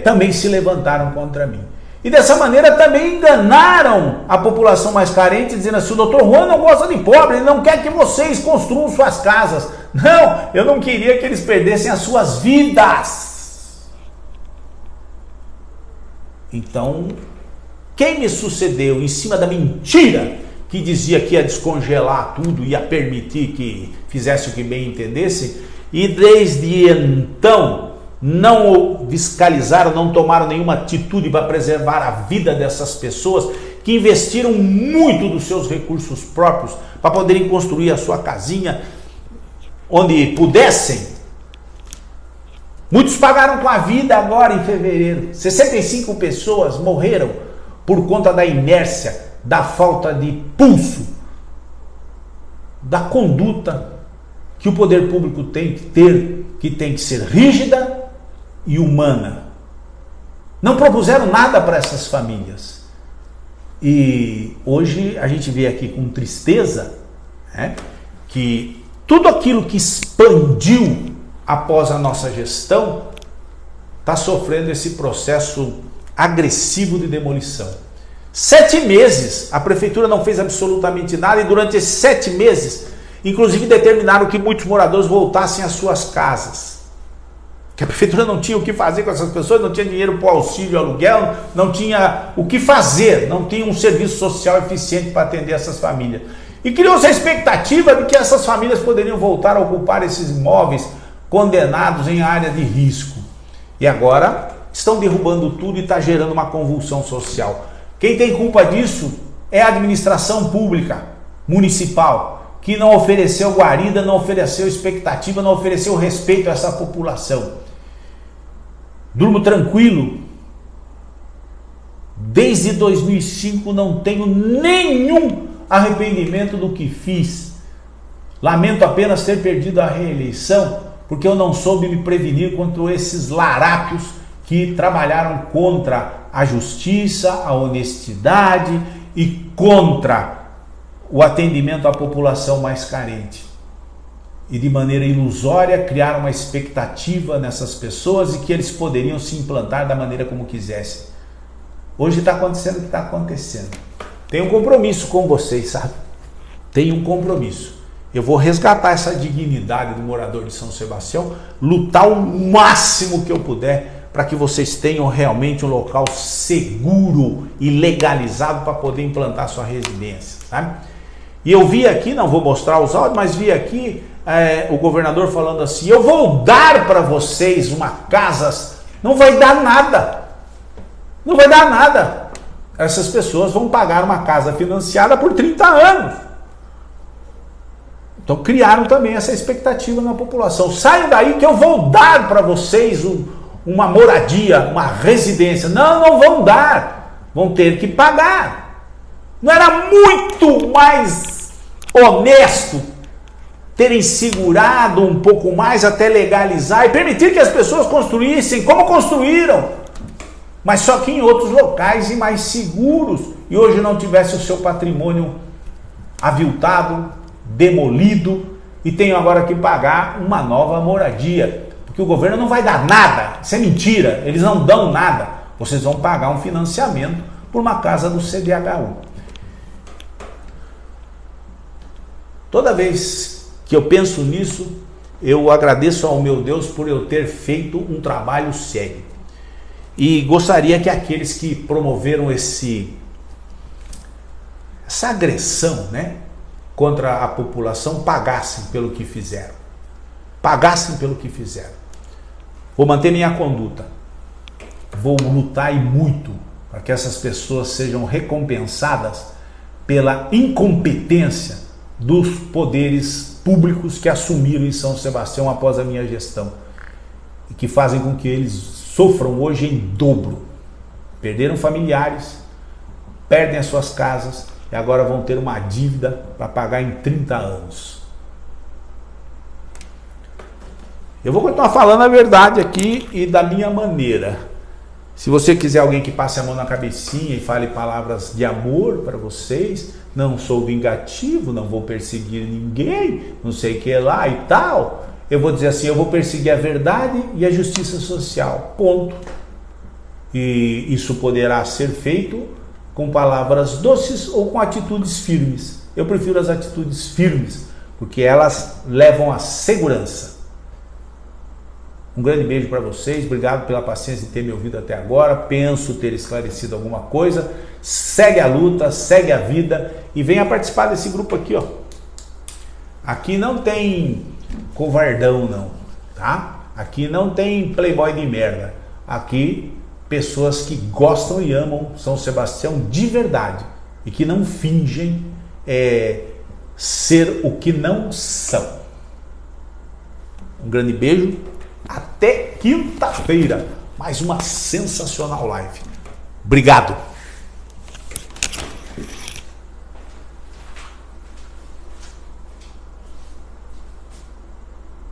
também se levantaram contra mim. E dessa maneira também enganaram a população mais carente, dizendo assim: o doutor Juan não gosta de pobre, ele não quer que vocês construam suas casas. Não, eu não queria que eles perdessem as suas vidas. Então, quem me sucedeu em cima da mentira, que dizia que ia descongelar tudo, ia permitir que fizesse o que bem entendesse, e desde então não fiscalizaram, não tomaram nenhuma atitude para preservar a vida dessas pessoas que investiram muito dos seus recursos próprios para poderem construir a sua casinha onde pudessem. Muitos pagaram com a vida agora em fevereiro. 65 pessoas morreram por conta da inércia, da falta de pulso, da conduta que o poder público tem que ter, que tem que ser rígida e humana. Não propuseram nada para essas famílias. E hoje a gente vê aqui com tristeza, que tudo aquilo que expandiu após a nossa gestão está sofrendo esse processo agressivo de demolição. 7 meses a prefeitura não fez absolutamente nada, e durante esses 7 meses inclusive determinaram que muitos moradores voltassem às suas casas, que a prefeitura não tinha o que fazer com essas pessoas, não tinha dinheiro para o auxílio aluguel, não tinha o que fazer, não tinha um serviço social eficiente para atender essas famílias. E criou-se a expectativa de que essas famílias poderiam voltar a ocupar esses imóveis condenados em área de risco. E agora estão derrubando tudo e está gerando uma convulsão social. Quem tem culpa disso é a administração pública municipal, que não ofereceu guarida, não ofereceu expectativa, não ofereceu respeito a essa população. durmo tranquilo. Desde 2005 não tenho nenhum arrependimento do que fiz. Lamento apenas ter perdido a reeleição, porque eu não soube me prevenir contra esses larápios que trabalharam contra a justiça, a honestidade e contra o atendimento à população mais carente. E de maneira ilusória criaram uma expectativa nessas pessoas e que eles poderiam se implantar da maneira como quisessem. Hoje está acontecendo o que está acontecendo. Tenho um compromisso com vocês, sabe? Tenho um compromisso. Eu vou resgatar essa dignidade do morador de São Sebastião, lutar o máximo que eu puder para que vocês tenham realmente um local seguro e legalizado para poder implantar sua residência, sabe? E eu vi aqui, não vou mostrar os áudios, mas vi aqui o governador falando assim: eu vou dar para vocês uma casa. Não vai dar nada. Não vai dar nada. Essas pessoas vão pagar uma casa financiada por 30 anos. Então criaram também essa expectativa na população. Saiam daí que eu vou dar para vocês uma moradia, uma residência. Não, não vão dar. Vão ter que pagar. Não era muito mais honesto terem segurado um pouco mais até legalizar e permitir que as pessoas construíssem como construíram, mas só que em outros locais e mais seguros, e hoje não tivesse o seu patrimônio aviltado, demolido, e tenham agora que pagar uma nova moradia, porque o governo não vai dar nada. Isso é mentira, eles não dão nada. Vocês vão pagar um financiamento por uma casa do CDHU. Toda vez que eu penso nisso, eu agradeço ao meu Deus por eu ter feito um trabalho sério. E gostaria que aqueles que promoveram essa agressão, né, contra a população pagassem pelo que fizeram. Pagassem pelo que fizeram. Vou manter minha conduta. Vou lutar e muito para que essas pessoas sejam recompensadas pela incompetência dos poderes públicos que assumiram em São Sebastião após a minha gestão e que fazem com que eles sofram hoje em dobro. Perderam familiares, perdem as suas casas e agora vão ter uma dívida para pagar em 30 anos. Eu vou continuar falando a verdade aqui e da minha maneira. Se você quiser alguém que passe a mão na cabecinha e fale palavras de amor para vocês, não sou vingativo, não vou perseguir ninguém, não sei o que lá e tal, eu vou dizer assim: eu vou perseguir a verdade e a justiça social, ponto. E isso poderá ser feito com palavras doces ou com atitudes firmes. Eu prefiro as atitudes firmes, porque elas levam à segurança. Um grande beijo para vocês, obrigado pela paciência de ter me ouvido até agora, penso ter esclarecido alguma coisa. Segue a luta, segue a vida e venha participar desse grupo aqui, ó. Aqui não tem covardão não, tá? Aqui não tem playboy de merda. Aqui pessoas que gostam e amam São Sebastião de verdade e que não fingem ser o que não são. Um grande beijo. Até quinta-feira, mais uma sensacional live. Obrigado.